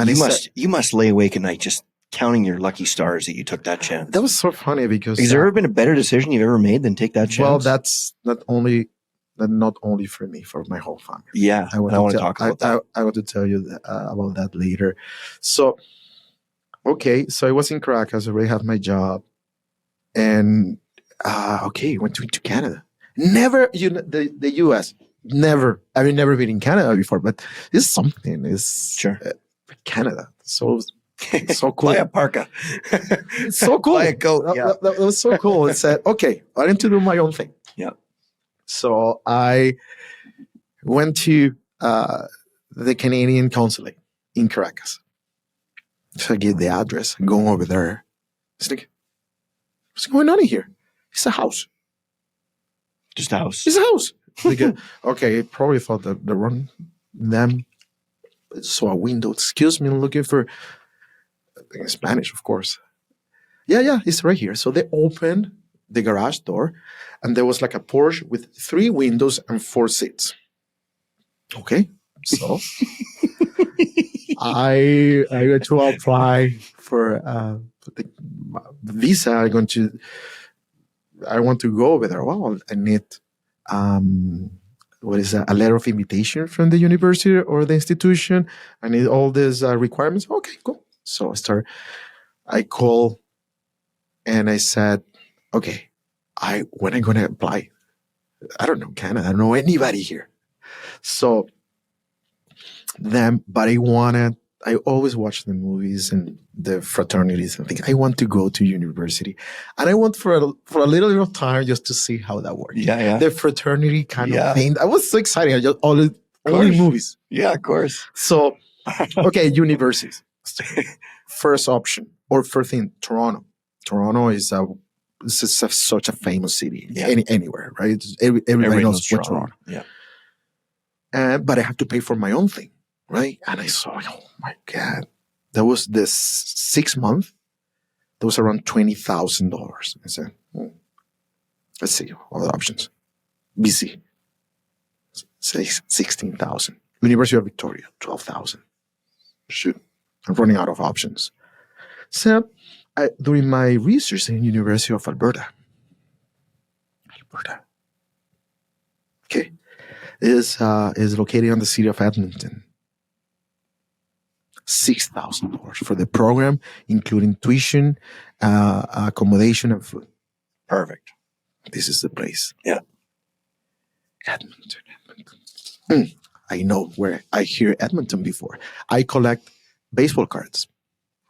you must lay awake at night just counting your lucky stars that you took that chance. That was so funny because has there ever been a better decision you've ever made than take that chance? Well, that's not only for me, for my whole family. Yeah, I want to talk about that. I want to tell you about that later. So, okay, so I was in Caracas. I already had my job, and went to Canada. Never, the U.S. Never. I've never been in Canada before, but this is something. It's sure Canada. So cool. Buy a parka. It's so cool. Buy a coat. Yeah. That was so cool. It said, okay, I need to do my own thing. Yeah. So I went to the Canadian consulate in Caracas. So I gave the address, going over there. It's like, what's going on in here? It's a house. Just a house. It's a house. Like, okay, probably thought that they run them. Saw a window. Excuse me, I'm looking for, in Spanish, of course. Yeah, it's right here. So they opened the garage door, and there was like a Porsche with 3 windows and 4 seats. Okay, so I went to apply for the visa. I want to go over there. Well, I need what is that? A letter of invitation from the university or the institution. I need all these requirements. Okay, cool. So I called and I said, okay, when am I going to apply? I don't know Canada. I don't know anybody here. So but I always watch the movies and the fraternities and think I want to go to university. And I want for a little time just to see how that works. Yeah. The fraternity kind of thing. I was so excited. I just only movies. Yeah, of course. So, okay, universities. First option or first thing, Toronto. Toronto is such a famous city anywhere, right? Everybody knows what Toronto. Yeah. But I have to pay for my own thing, right? And I saw, oh my God, that was this 6 months. That was around $20,000. I said, let's see all the options. BC, say 16,000. University of Victoria, 12,000. Shoot, I'm running out of options. So during my research in University of Alberta, okay, is located on the city of Edmonton. $6,000 for the program, including tuition, accommodation, and food. Perfect. This is the place. Yeah. Edmonton. I know where I hear Edmonton before. I collect baseball cards,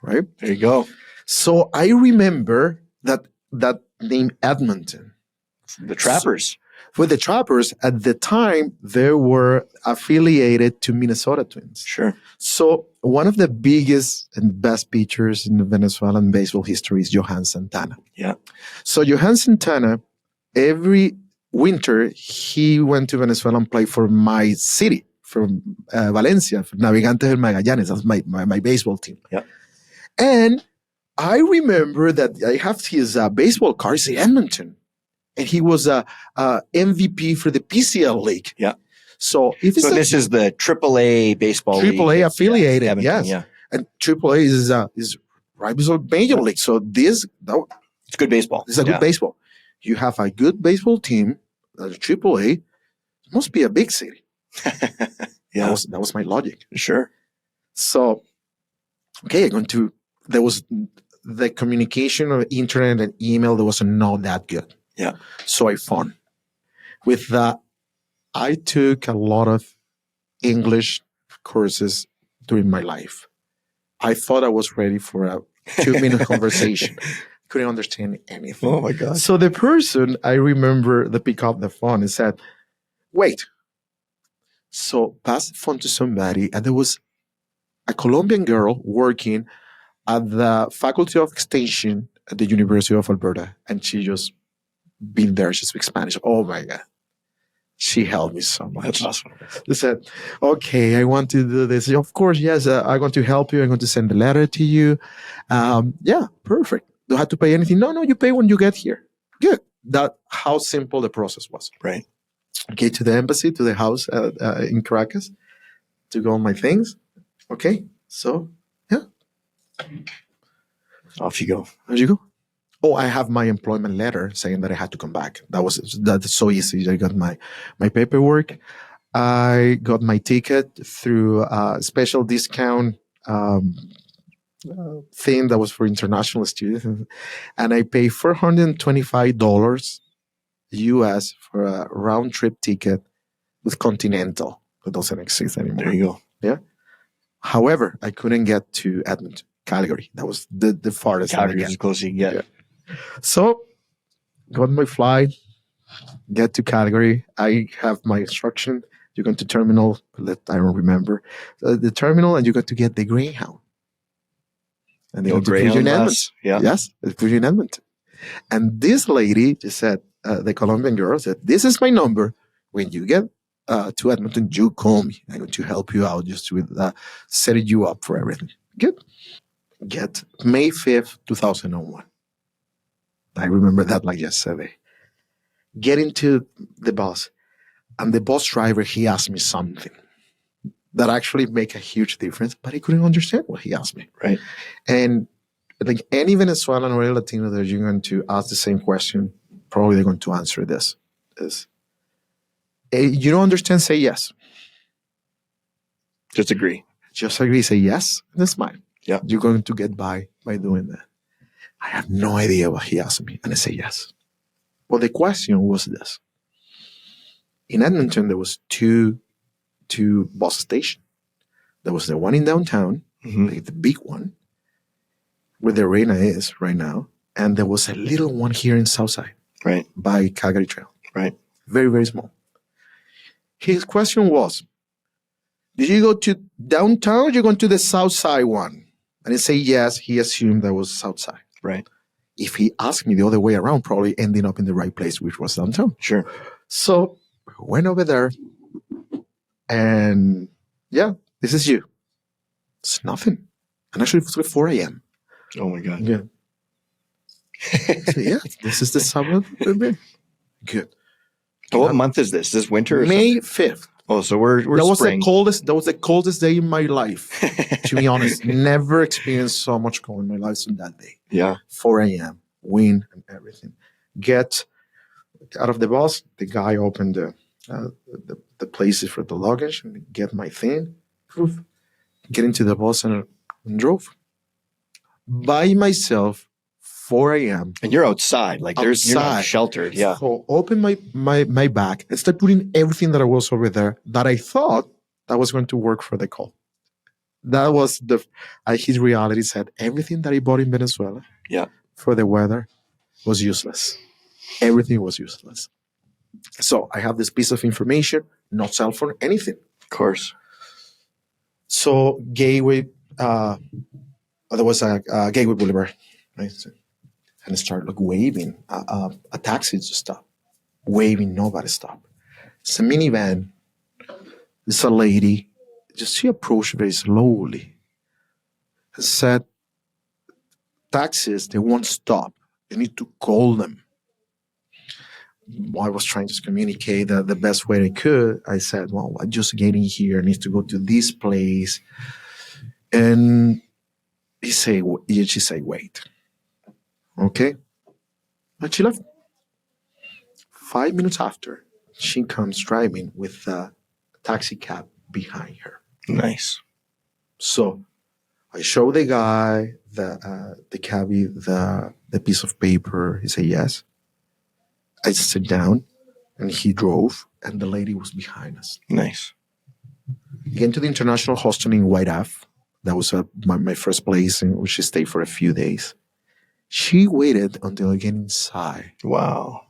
right? There you go. So I remember that that named Edmonton. The trappers. For the Trappers, at the time, they were affiliated to Minnesota Twins. Sure. So one of the biggest and best pitchers in the Venezuelan baseball history is Johan Santana. Yeah. So Johan Santana, every winter, he went to Venezuela and played for my city, from Valencia, for Navegantes del Magallanes. That's my baseball team. Yeah. And I remember that I have his baseball card, say Edmonton. And he was a MVP for the PCL League. Yeah. So if it's this is the AAA baseball AAA league. affiliated, Edmonton, yes. Yeah. And AAA is right beside Major League. So it's good baseball. It's a good baseball. You have a good baseball team, AAA, it must be a big city. Yeah. That was my logic. Sure. So, okay, there was the communication of internet and email that was not that good. Yeah. So I found with that, I took a lot of English courses during my life. I thought I was ready for a 2-minute conversation. Couldn't understand anything. Oh my God. So the person, I remember, that picked up the phone and said, wait. So pass the phone to somebody, and there was a Colombian girl working at the Faculty of Extension at the University of Alberta, and she just been there. She speaks Spanish. Oh my God. She helped me so much. That's awesome. They said, okay, I want to do this. Of course, yes, I'm going to help you. I'm going to send a letter to you. Yeah, perfect. Don't have to pay anything. No, you pay when you get here. Good. That how simple the process was. Right. Okay, to the embassy, to the house in Caracas to go on my things. Okay, so yeah. Off you go. There you go. Oh, I have my employment letter saying that I had to come back. That's so easy. I got my paperwork. I got my ticket through a special discount thing that was for international students. And I paid $425 US for a round trip ticket with Continental. That doesn't exist anymore. There you go. Yeah. However, I couldn't get to Edmonton, Calgary. That was the farthest. Calgary is as close as you can get. Yeah. So, got my flight, get to Calgary. I have my instruction. You go to terminal. I don't remember the terminal, and you got to get the Greyhound. And they go to put you in Edmonton. Yeah. Yes, they put you in Edmonton. And this lady just said, the Colombian girl said, "This is my number. When you get to Edmonton, you call me. I'm going to help you out just with setting you up for everything." Good. Get May 5th, 2001. I remember that like yesterday. Get into the bus, and the bus driver, he asked me something that actually make a huge difference, but I couldn't understand what he asked me. Right. And like any Venezuelan or any Latino that you're going to ask the same question, probably they're going to answer this. You don't understand, say yes. Just agree. Just agree, say yes, and smile. Yeah. You're going to get by doing that. I have no idea what he asked me, and I say yes. Well, the question was this. In Edmonton, there was two bus stations. There was the one in downtown, like the big one, where the arena is right now, and there was a little one here in Southside, right, by Calgary Trail, right, very, very small. His question was, did you go to downtown or you going to the Southside one? And I say yes, he assumed that was Southside. Right. If he asked me the other way around, probably ending up in the right place, which was downtown. Sure. So went over there, and yeah, this is you. It's nothing. And actually, it was like 4 a.m. Oh my God. Yeah. So yeah, this is the summer. Good. So what month is this? Is this winter? Or May 5th. Oh, so we're that was spring. That was the coldest day in my life. To be honest, never experienced so much cold in my life than that day. Yeah. 4 a.m. Wind and everything. Get out of the bus. The guy opened the places for the luggage and get my thing. Poof. Get into the bus and drove by myself. 4 a.m. And you're outside, like you're not sheltered. Yeah. So open my bag and start putting everything that I was over there that I thought that was going to work for the call. That was his reality said everything that I bought in Venezuela. Yeah. For the weather, was useless. Everything was useless. So I have this piece of information, no cell phone, anything. Of course. So Gateway, there was a Gateway Boulevard, right? And I started like waving a taxi to stop, waving, nobody stopped. It's a minivan. It's a lady. Just she approached very slowly and said, taxis, they won't stop. You need to call them. I was trying to communicate that the best way I could. I said, well, I'm just getting here. I need to go to this place. And she said, wait. Okay. But she left. 5 minutes after, she comes driving with a taxi cab behind her. Nice. So I show the guy, the cabbie, the piece of paper. He said, yes. I sit down and he drove and the lady was behind us. Nice. Again to the international hostel in White Ave. That was my first place in which I stayed for a few days. She waited until I get inside. Wow.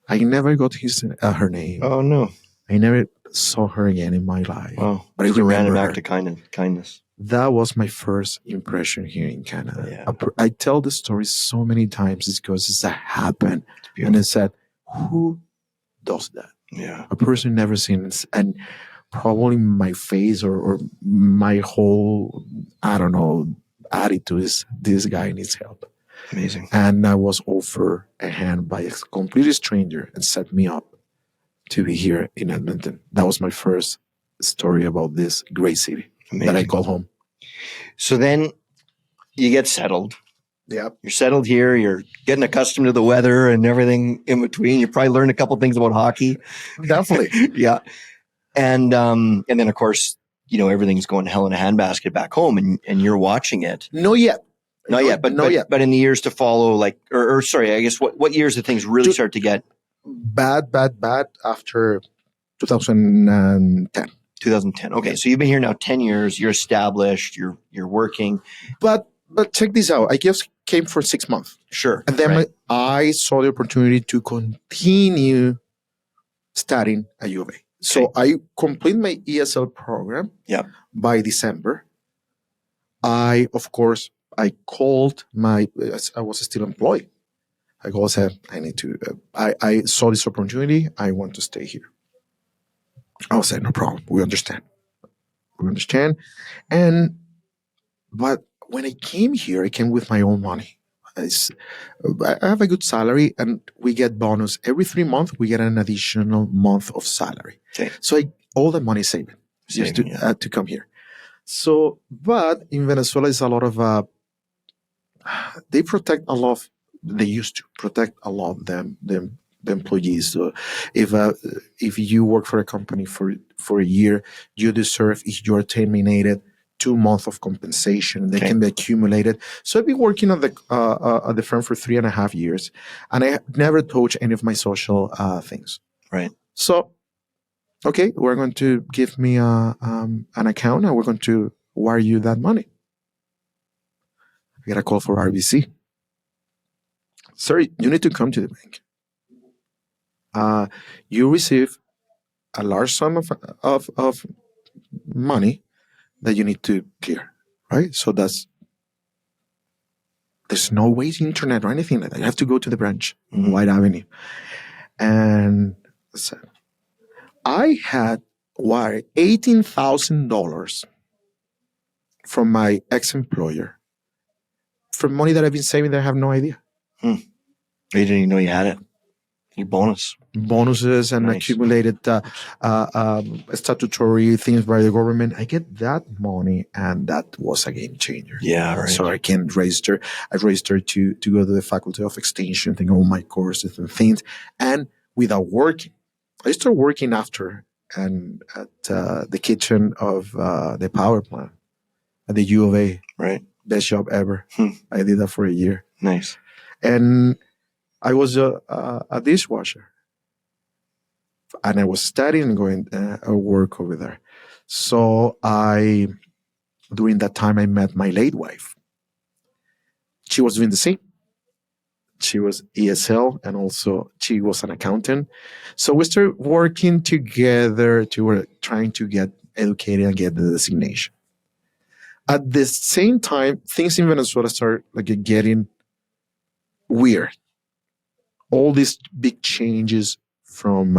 I never got her name. Oh, no. I never saw her again in my life. Wow. But I It's a random remember act her. of kindness. That was my first impression here in Canada. Yeah. I tell the story so many times because it's happened. It's And I beautiful. said, who does that? Yeah. A person never seen it. And probably my face or my whole, I don't know, attitude is this guy needs help. Amazing. And I was offered a hand by a complete stranger and set me up to be here in Edmonton. That was my first story about this great city Amazing. that I call home. So then you get settled. Yeah. You're settled here. You're getting accustomed to the weather and everything in between. You probably learned a couple things about hockey. Definitely. Yeah. And then of course, everything's going to hell in a handbasket back home and you're watching it. Not yet. Not yet, but in the years to follow, like, or sorry, I guess what years did things really start to get Bad after 2010. 2010? Okay, so you've been here now 10 years. You're established. You're working. But check this out. I just came for 6 months. Sure. And then right. I saw the opportunity to continue studying at U of A. So I complete my ESL program by December. Of course, I called I was still employed. I called and said, I need to, I saw this opportunity. I want to stay here. I said, no problem. We understand. But when I came here, I came with my own money. I have a good salary and we get bonus. Every 3 months, we get an additional month of salary. Okay. So all the money saving to come here. So, but in Venezuela, it's a lot of, they protect a lot of, they used to protect a lot of the employees. So if you work for a company for a year, you deserve, if you're terminated, 2 months of compensation. They can be accumulated. So I've been working at the firm for 3.5 years, and I never touched any of my social things. Right. So, okay, we're going to give me an account, and we're going to wire you that money. I get a call for RBC. Sorry, you need to come to the bank. You receive a large sum of money that you need to clear, right? So there's no way to internet or anything like that. You have to go to the branch, White Avenue. And so I had wired $18,000 from my ex-employer for money that I've been saving that I have no idea. You didn't even know you had it. Your bonuses and accumulated statutory things by the government. I get that money, and that was a game changer. Yeah, right. So I can register. I registered to go to the Faculty of Extension, take all my courses and things, and without working. I started working after and at the kitchen of the power plant at the U of A. Right. Best job ever. I did that for a year. Nice. And I was a dishwasher, and I was studying and going to work over there. So during that time, I met my late wife. She was doing the same. She was ESL, and also she was an accountant. So we started working together to were trying to get educated and get the designation. At the same time, things in Venezuela started like getting weird. All these big changes from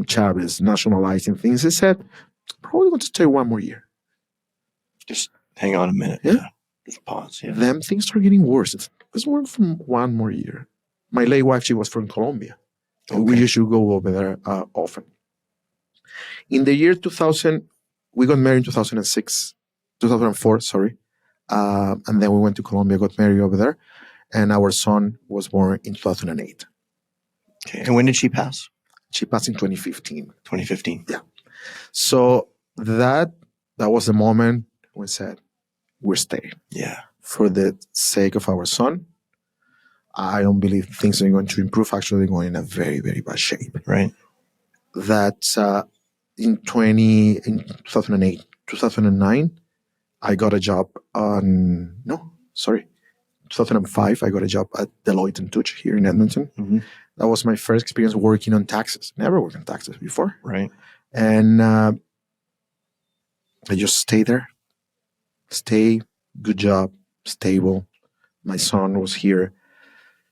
Chavez nationalizing things. They said probably going to stay one more year. Just hang on a minute. Yeah. Just pause. Yeah. Then things start getting worse. It's more from one more year. My late wife, she was from Colombia. And we used to go over there often. In the year 2000, we got married in 2004, sorry. And then we went to Colombia, got married over there. And our son was born in 2008. Okay. And when did she pass? She passed in 2015. 2015. Yeah. So that was the moment we said, we're staying. Yeah. For the sake of our son. I don't believe things are going to improve. Actually, they're going in a very, very bad shape. Right. That in 2008, 2009, I got a job 2005, I got a job at Deloitte & Touche here in Edmonton. Mm-hmm. That was my first experience working on taxes. Never worked on taxes before. Right. And I just stayed there. Good job, stable. My son was here.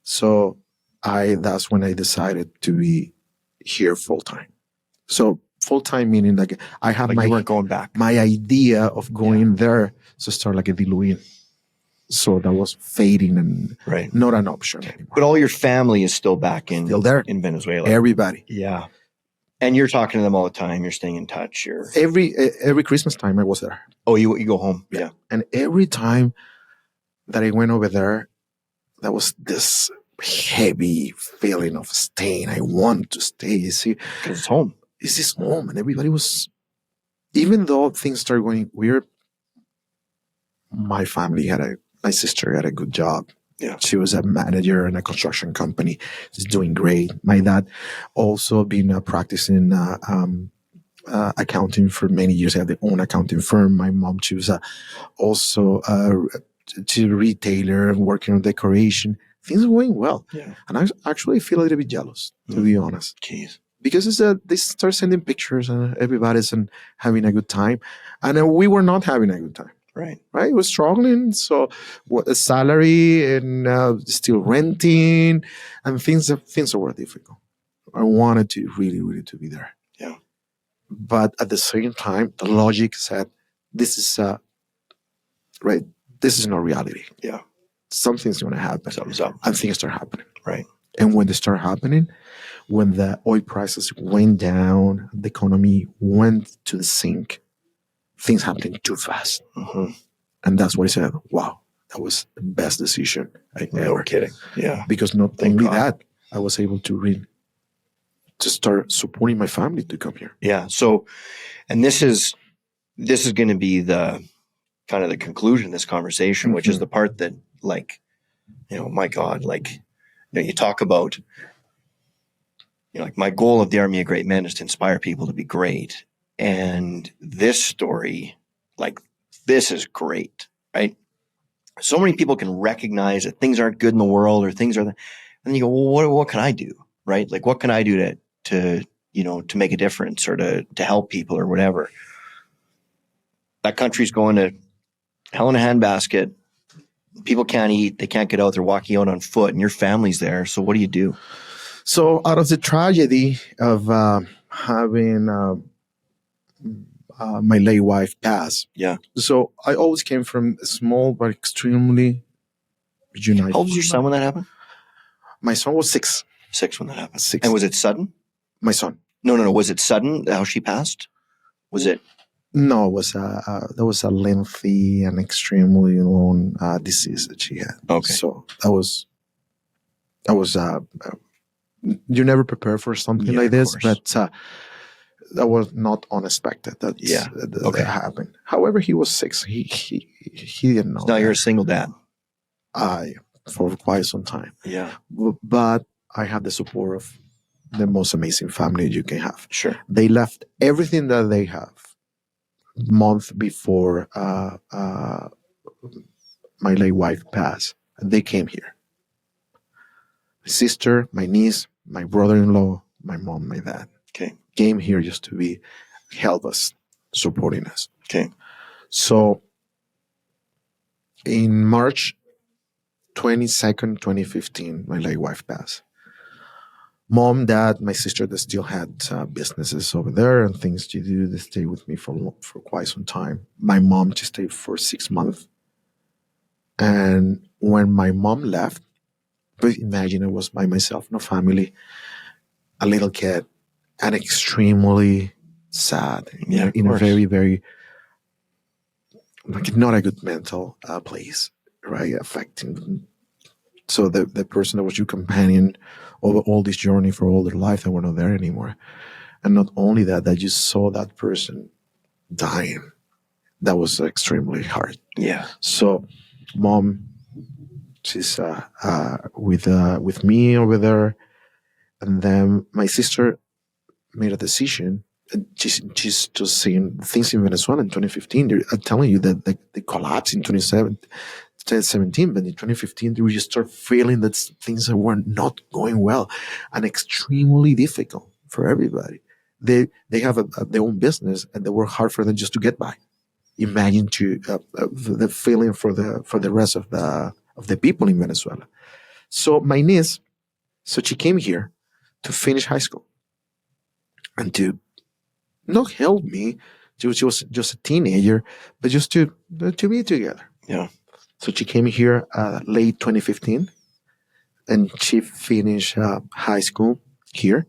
So that's when I decided to be here full time. So full time meaning like I have you weren't going back. My idea of going there to start like a diluting. So that was fading and not an option anymore. But all your family is still back still there in Venezuela. Everybody. Yeah. And you're talking to them all the time. You're staying in touch. Every Christmas time I was there. Oh, you go home. Yeah. And every time that I went over there, that was this heavy feeling of staying. I want to stay. You see, because it's home. This is home, and everybody was. Even though things started going weird, my sister had a good job. Yeah, she was a manager in a construction company. She's doing great. My dad also been practicing accounting for many years. He had their own accounting firm. My mom, she was also a retailer and working on decoration. Things are going well. Yeah. And I actually feel a little bit jealous, to be honest. Jeez. Because they start sending pictures and everybody's having a good time. And we were not having a good time. Right. Right. We're struggling. So a salary and still renting and things were difficult. I wanted to really to be there. Yeah. But at the same time, the logic said, this is right. This is not reality. Yeah. Something's going to happen. Something's up. And things start happening. Right. And when they start happening, when the oil prices went down, the economy went to the sink, things happening too fast. Mm-hmm. And that's what I said, wow, that was the best decision I ever. No kidding. Yeah. Because not only that, I was able to start supporting my family to come here. Yeah. So, and this is going to be the kind of the conclusion of this conversation, which is the part that, like, my God, like, you talk about, like, my goal of the Army of Great Men is to inspire people to be great. And this story, like, this is great, right? So many people can recognize that things aren't good in the world or things are, and then you go, well, what can I do, right? Like, what can I do to make a difference or to help people or whatever? That country's going to hell in a handbasket. People can't eat. They can't get out. They're walking out on foot and your family's there. So what do you do? So out of the tragedy of having my late wife pass. Yeah. So I always came from a small but extremely united. How old was your son when that happened? My son was 6. 6 when that happened. 6. And was it sudden? My son. No. Was it sudden how she passed? Was it? No, it was there was a lengthy and extremely long disease that she had. Okay. So that was you never prepare for something like this, but that was not unexpected. That happened. However, he was 6. He didn't know. So now you're a single dad. For quite some time. Yeah. But I have the support of the most amazing family you can have. Sure. They left everything that they have month before my late wife passed. They came here. My sister, my niece, my brother-in-law, my mom, my dad Okay. came here just to be help us, supporting us. Okay. So in March 22nd, 2015, my late wife passed. Mom, dad, my sister that still had businesses over there and things to do. They stayed with me for quite some time. My mom just stayed for 6 months. And when my mom left, but imagine it was by myself, no family, a little kid, and extremely sad Yeah, in a course. very, very, like, not a good mental place, right? Affecting. So the person that was your companion over all this journey for all their life, they were not there anymore. And not only that, that you saw that person dying. That was extremely hard. Yeah. So mom, she's with me over there. And then my sister made a decision. And she's just seeing things in Venezuela in 2015. I'm telling you that the collapse in 2017, but in 2015, we just start feeling that things were not going well and extremely difficult for everybody. They have their own business and they work hard for them just to get by. Imagine the feeling for the rest of the people in Venezuela. So my niece, so she came here to finish high school and to not help me. She was just a teenager, but just to be together. Yeah. So she came here late 2015, and she finished high school here,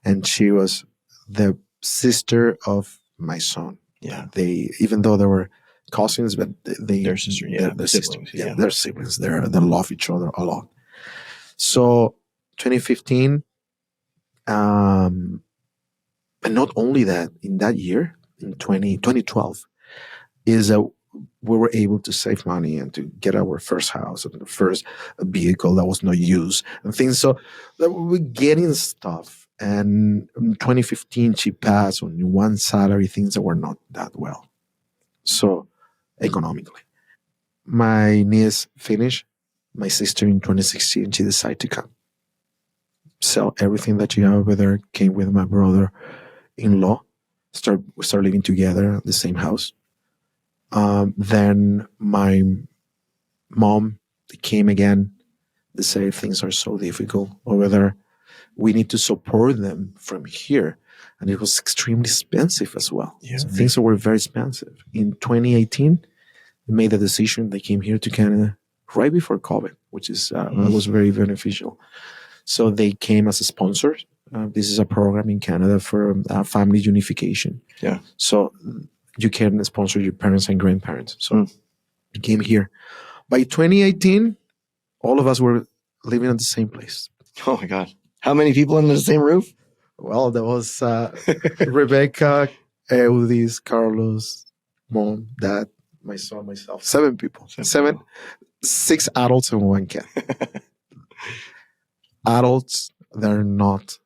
and she was the sister of my son. Yeah. They, even though they were cousins, but Their sister, yeah, they're siblings, sisters. Yeah, yeah. they're siblings. They love each other a lot. So 2015, and not only that, in that year, in 2012, is that we were able to save money and to get our first house and the first vehicle that was not used and things. So that we were getting stuff. And in 2015, she passed on one salary, things that were not that well. So economically, my niece finished. My sister in 2016, she decided to come. Sell everything that she had over there, came with my brother-in-law. We start living together in the same house. Then my mom came again. They say things are so difficult over there. We need to support them from here. And it was extremely expensive as well. Yeah. So things were very expensive. In 2018, they made the decision. They came here to Canada right before COVID, which is was very beneficial. So they came as a sponsor. This is a program in Canada for family unification. Yeah. So you can sponsor your parents and grandparents. So they came here. By 2018, all of us were living at the same place. Oh my God. How many people under the same roof? Well, there was Rebecca, Eudis, Carlos, mom, dad, my son, myself. 7 people. People. 6 adults and 1 kid. Adults, they're not.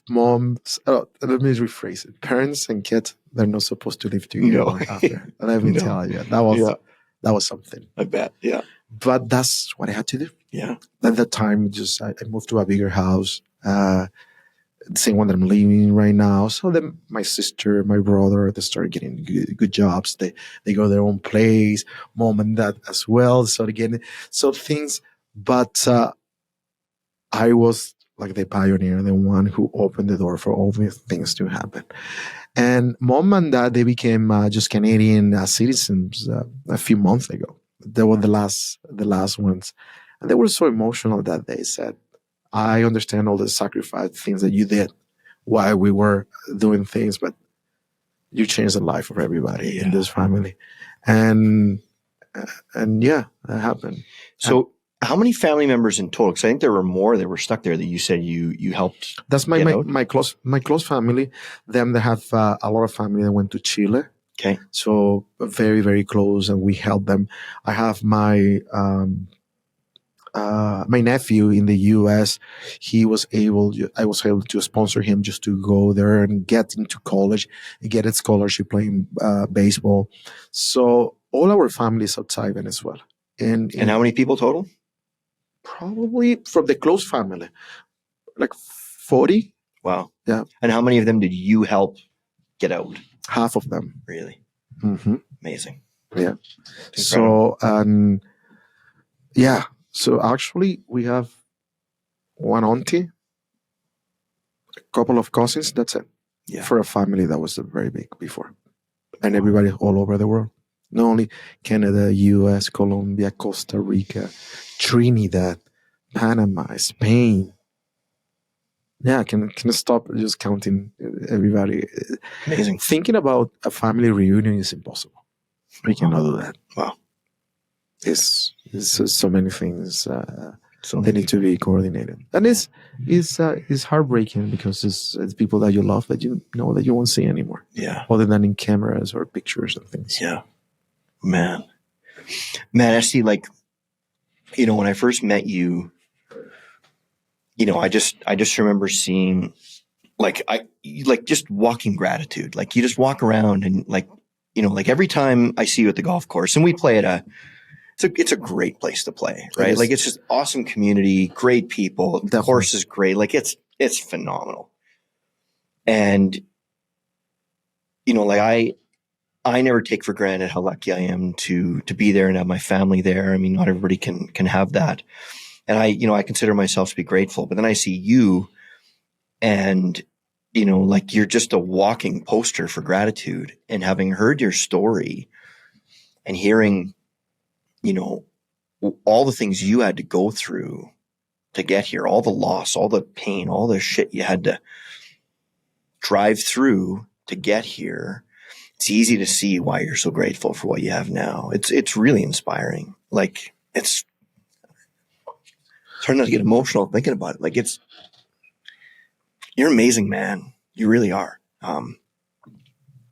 Moms, let me rephrase it. Parents and kids, they're not supposed to live together after. Let me tell you, that was something. I bet. Yeah. But that's what I had to do. Yeah. At that time, just I moved to a bigger house, the same one that I'm living in right now. So then my sister, my brother, they started getting good jobs. They go their own place, mom and dad as well. So things, but I was like the pioneer, the one who opened the door for all these things to happen. And mom and dad, they became just Canadian citizens a few months ago. They were the last ones. And they were so emotional that they said, I understand all the sacrifice things that you did while we were doing things, but you changed the life of everybody in this family. And yeah, that happened. So how many family members in total? Because I think there were more that were stuck there that you said you helped. That's my close family. Them, they have a lot of family that went to Chile. Okay. So very, very close, and we helped them. I have my nephew in the U.S. I was able to sponsor him just to go there and get into college and get a scholarship playing baseball. So all our families outside Venezuela. And how many people total? Probably from the close family, like 40. Wow. Yeah. And how many of them did you help get out? Half of them. Really? Mm-hmm. Amazing. Yeah. It's incredible. So, yeah. So actually, we have one auntie, a couple of cousins. That's it. Yeah. For a family that was very big before. And everybody all over the world. Not only Canada, US, Colombia, Costa Rica, Trinidad, Panama, Spain. Yeah, I can stop just counting everybody. Amazing. Thinking about a family reunion is impossible. We cannot do that. Wow. It's so many things So they need to be coordinated, and it's heartbreaking because it's people that you love that you know that you won't see anymore. Yeah. Other than in cameras or pictures and things. Yeah. Man, I see, like, when I first met you, I just remember seeing, like, just walking gratitude. Like, you just walk around and, like, like every time I see you at the golf course, and we play at it's a great place to play, right? Like, it's just awesome community, great people. The course is great. Like, it's phenomenal. And, like, I never take for granted how lucky I am to be there and have my family there. I mean, not everybody can have that. And I consider myself to be grateful, but then I see you and, like, you're just a walking poster for gratitude. And having heard your story and hearing, all the things you had to go through to get here, all the loss, all the pain, all the shit you had to drive through to get here. It's easy to see why you're so grateful for what you have now. It's really inspiring. Like, it's hard not to get emotional thinking about it. Like, you're amazing, man. You really are.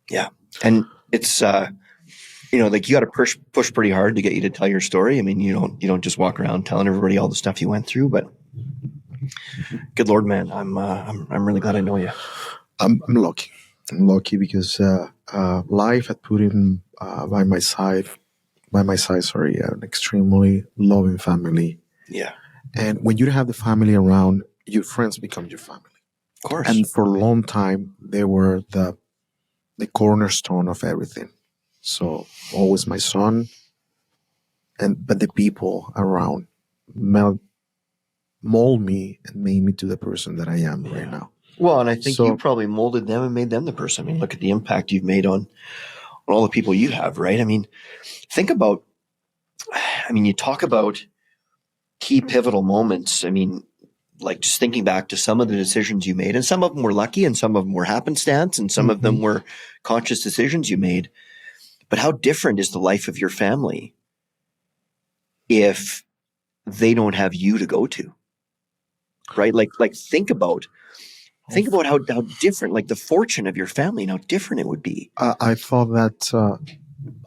Yeah. And it's, like, you got to push pretty hard to get you to tell your story. I mean, you don't just walk around telling everybody all the stuff you went through, but good Lord, man, I'm really glad I know you. I'm lucky. I'm lucky because life had put in by my side. Sorry, an extremely loving family. Yeah. And when you have the family around, your friends become your family. Of course. And for a long time, they were the cornerstone of everything. So always my son, but the people around mold me and made me to the person that I am right now. Well, and I think you probably molded them and made them the person. I mean, look at the impact you've made on all the people you have, right? I mean, you talk about key pivotal moments. I mean, like, just thinking back to some of the decisions you made, and some of them were lucky and some of them were happenstance and some of them were conscious decisions you made. But how different is the life of your family if they don't have you to go to, right? Like think about how different, like, the fortune of your family and how different it would be. I thought that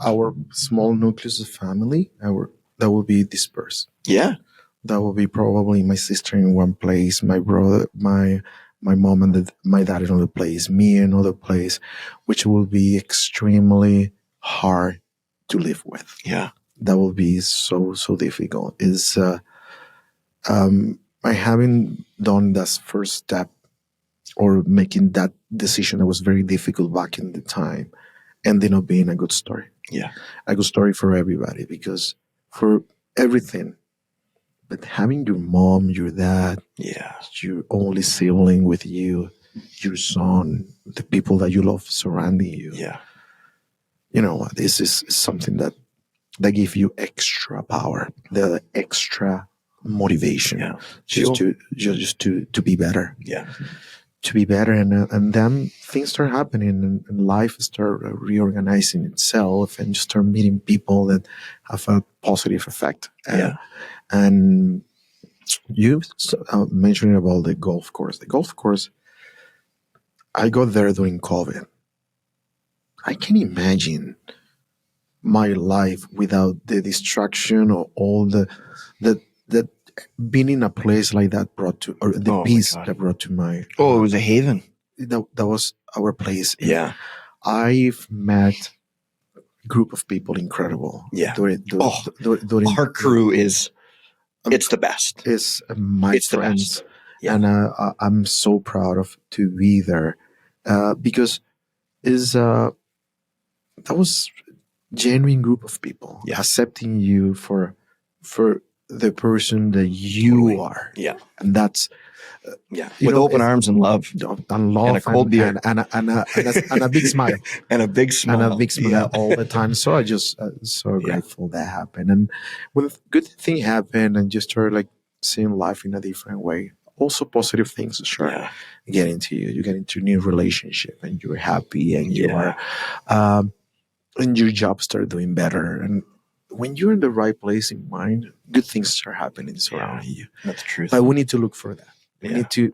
our small nucleus of family, that will be dispersed. Yeah. That will be probably my sister in one place, my brother, my mom and my dad in another place, me in another place, which will be extremely hard to live with. Yeah. That will be so difficult. I haven't done that first step or making that decision that was very difficult back in the time, ending up being a good story. Yeah. A good story for everybody, because for everything, but having your mom, your dad, your only sibling with you, your son, the people that you love surrounding you. Yeah. This is something that give you extra power, the extra motivation, just to be better. Yeah. To be better, and then things start happening, and life start reorganizing itself, and just start meeting people that have a positive effect. And you mentioning about the golf course. The golf course, I got there during COVID. I can imagine my life without the distraction or all the being in a place like that brought to, or the peace that brought to my. It was a haven. That was our place. Yeah. I've met a group of people incredible. Yeah. During our crew is It's the best. Is my It's the friends, best. Yeah. and I'm so proud of to be there because is that was genuine group of people Yeah. accepting you for the person that you Totally. are, Yeah. and that's Yeah. you With know, open arms and love and love and a cold beer and a big smile and a big smile. and a big smile Yeah. all the time. So I just so Yeah. grateful that happened. And when good thing happened, and just start like seeing life in a different way. Also positive things start Yeah. getting to you. You get into a new relationship, and you're happy, and you Yeah. are, and your job start doing better. And when you're in the right place in mind, good things start happening surrounding you. That's the truth. But we need to look for that. We Yeah. need to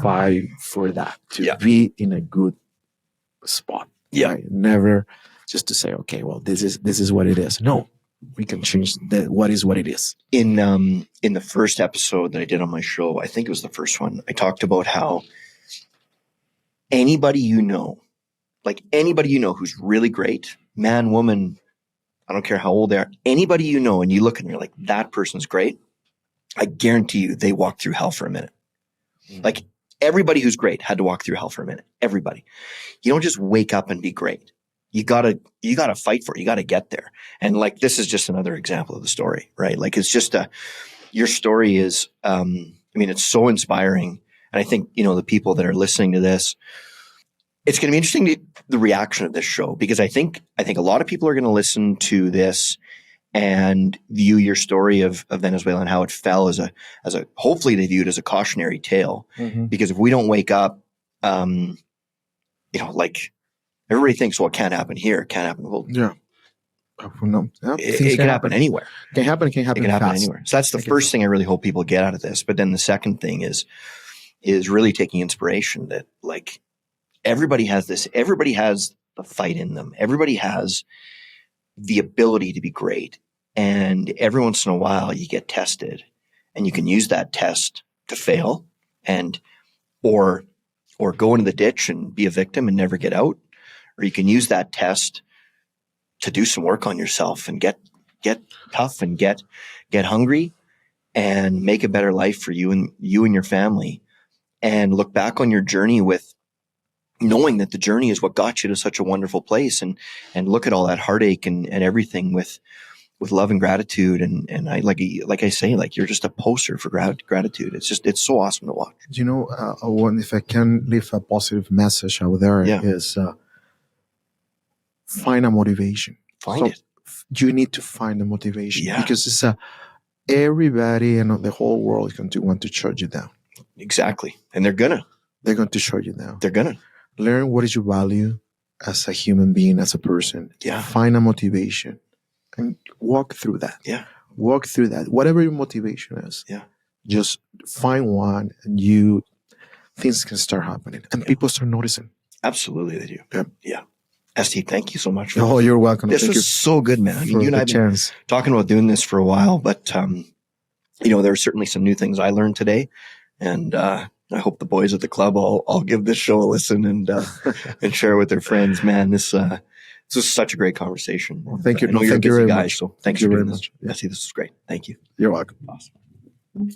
fight for that, to Yeah. be in a good spot. Yeah. Right? Never just to say, okay, well, this is what it is. No, we can change what is what it is. In the first episode that I did on my show, I think it was the first one, I talked about how anybody you know who's really great, man, woman, I don't care how old they are, anybody you know, and you look and you're like, that person's great, I guarantee you they walked through hell for a minute. Like everybody who's great had to walk through hell for a minute. Everybody. You don't just wake up and be great. You gotta fight for it. You gotta get there. And like, this is just another example of the story, right? Like, it's just your story is, it's so inspiring. And I think, the people that are listening to this, it's going to be interesting the reaction of this show, because I think a lot of people are going to listen to this and view your story of Venezuela and how it fell as a hopefully they view it as a cautionary tale. Mm-hmm. Because if we don't wake up, like everybody thinks, well, it can't happen here, it can't happen. Well, Yeah. No. Yeah, it can happen anywhere. It can happen fast. Anywhere. So that's the first thing I really hope people get out of this. But then the second thing is really taking inspiration that, like, everybody has this. Everybody has the fight in them. Everybody has the ability to be great. And every once in a while you get tested, and you can use that test to fail or go into the ditch and be a victim and never get out. Or you can use that test to do some work on yourself and get tough and get hungry and make a better life for you and your family, and look back on your journey with knowing that the journey is what got you to such a wonderful place, and look at all that heartache and everything with love and gratitude. And I, like I say, like, you're just a poster for gratitude. It's so awesome to watch. If I can leave a positive message out there, is find a motivation. Find it. You need to find a motivation, because it's everybody and the whole world is going to want to shut you down. Exactly. And they're going to shut you down. They're going to learn what is your value as a human being, as a person. Yeah. Find a motivation and walk through that. Yeah. Walk through that. Whatever your motivation is. Yeah. Just find one, and things can start happening, and people start noticing. Absolutely, they do. Yeah. Yeah. Esty, thank you so much. You're welcome. This was so good, man. I mean, you and I have been talking about doing this for a while, but there are certainly some new things I learned today, and I hope the boys at the club all give this show a listen and share it with their friends. Man, this was such a great conversation. Well, thank you. I know you're a busy guy, much. so thanks for doing this. Esty, this is great. Thank you. You're welcome. Awesome.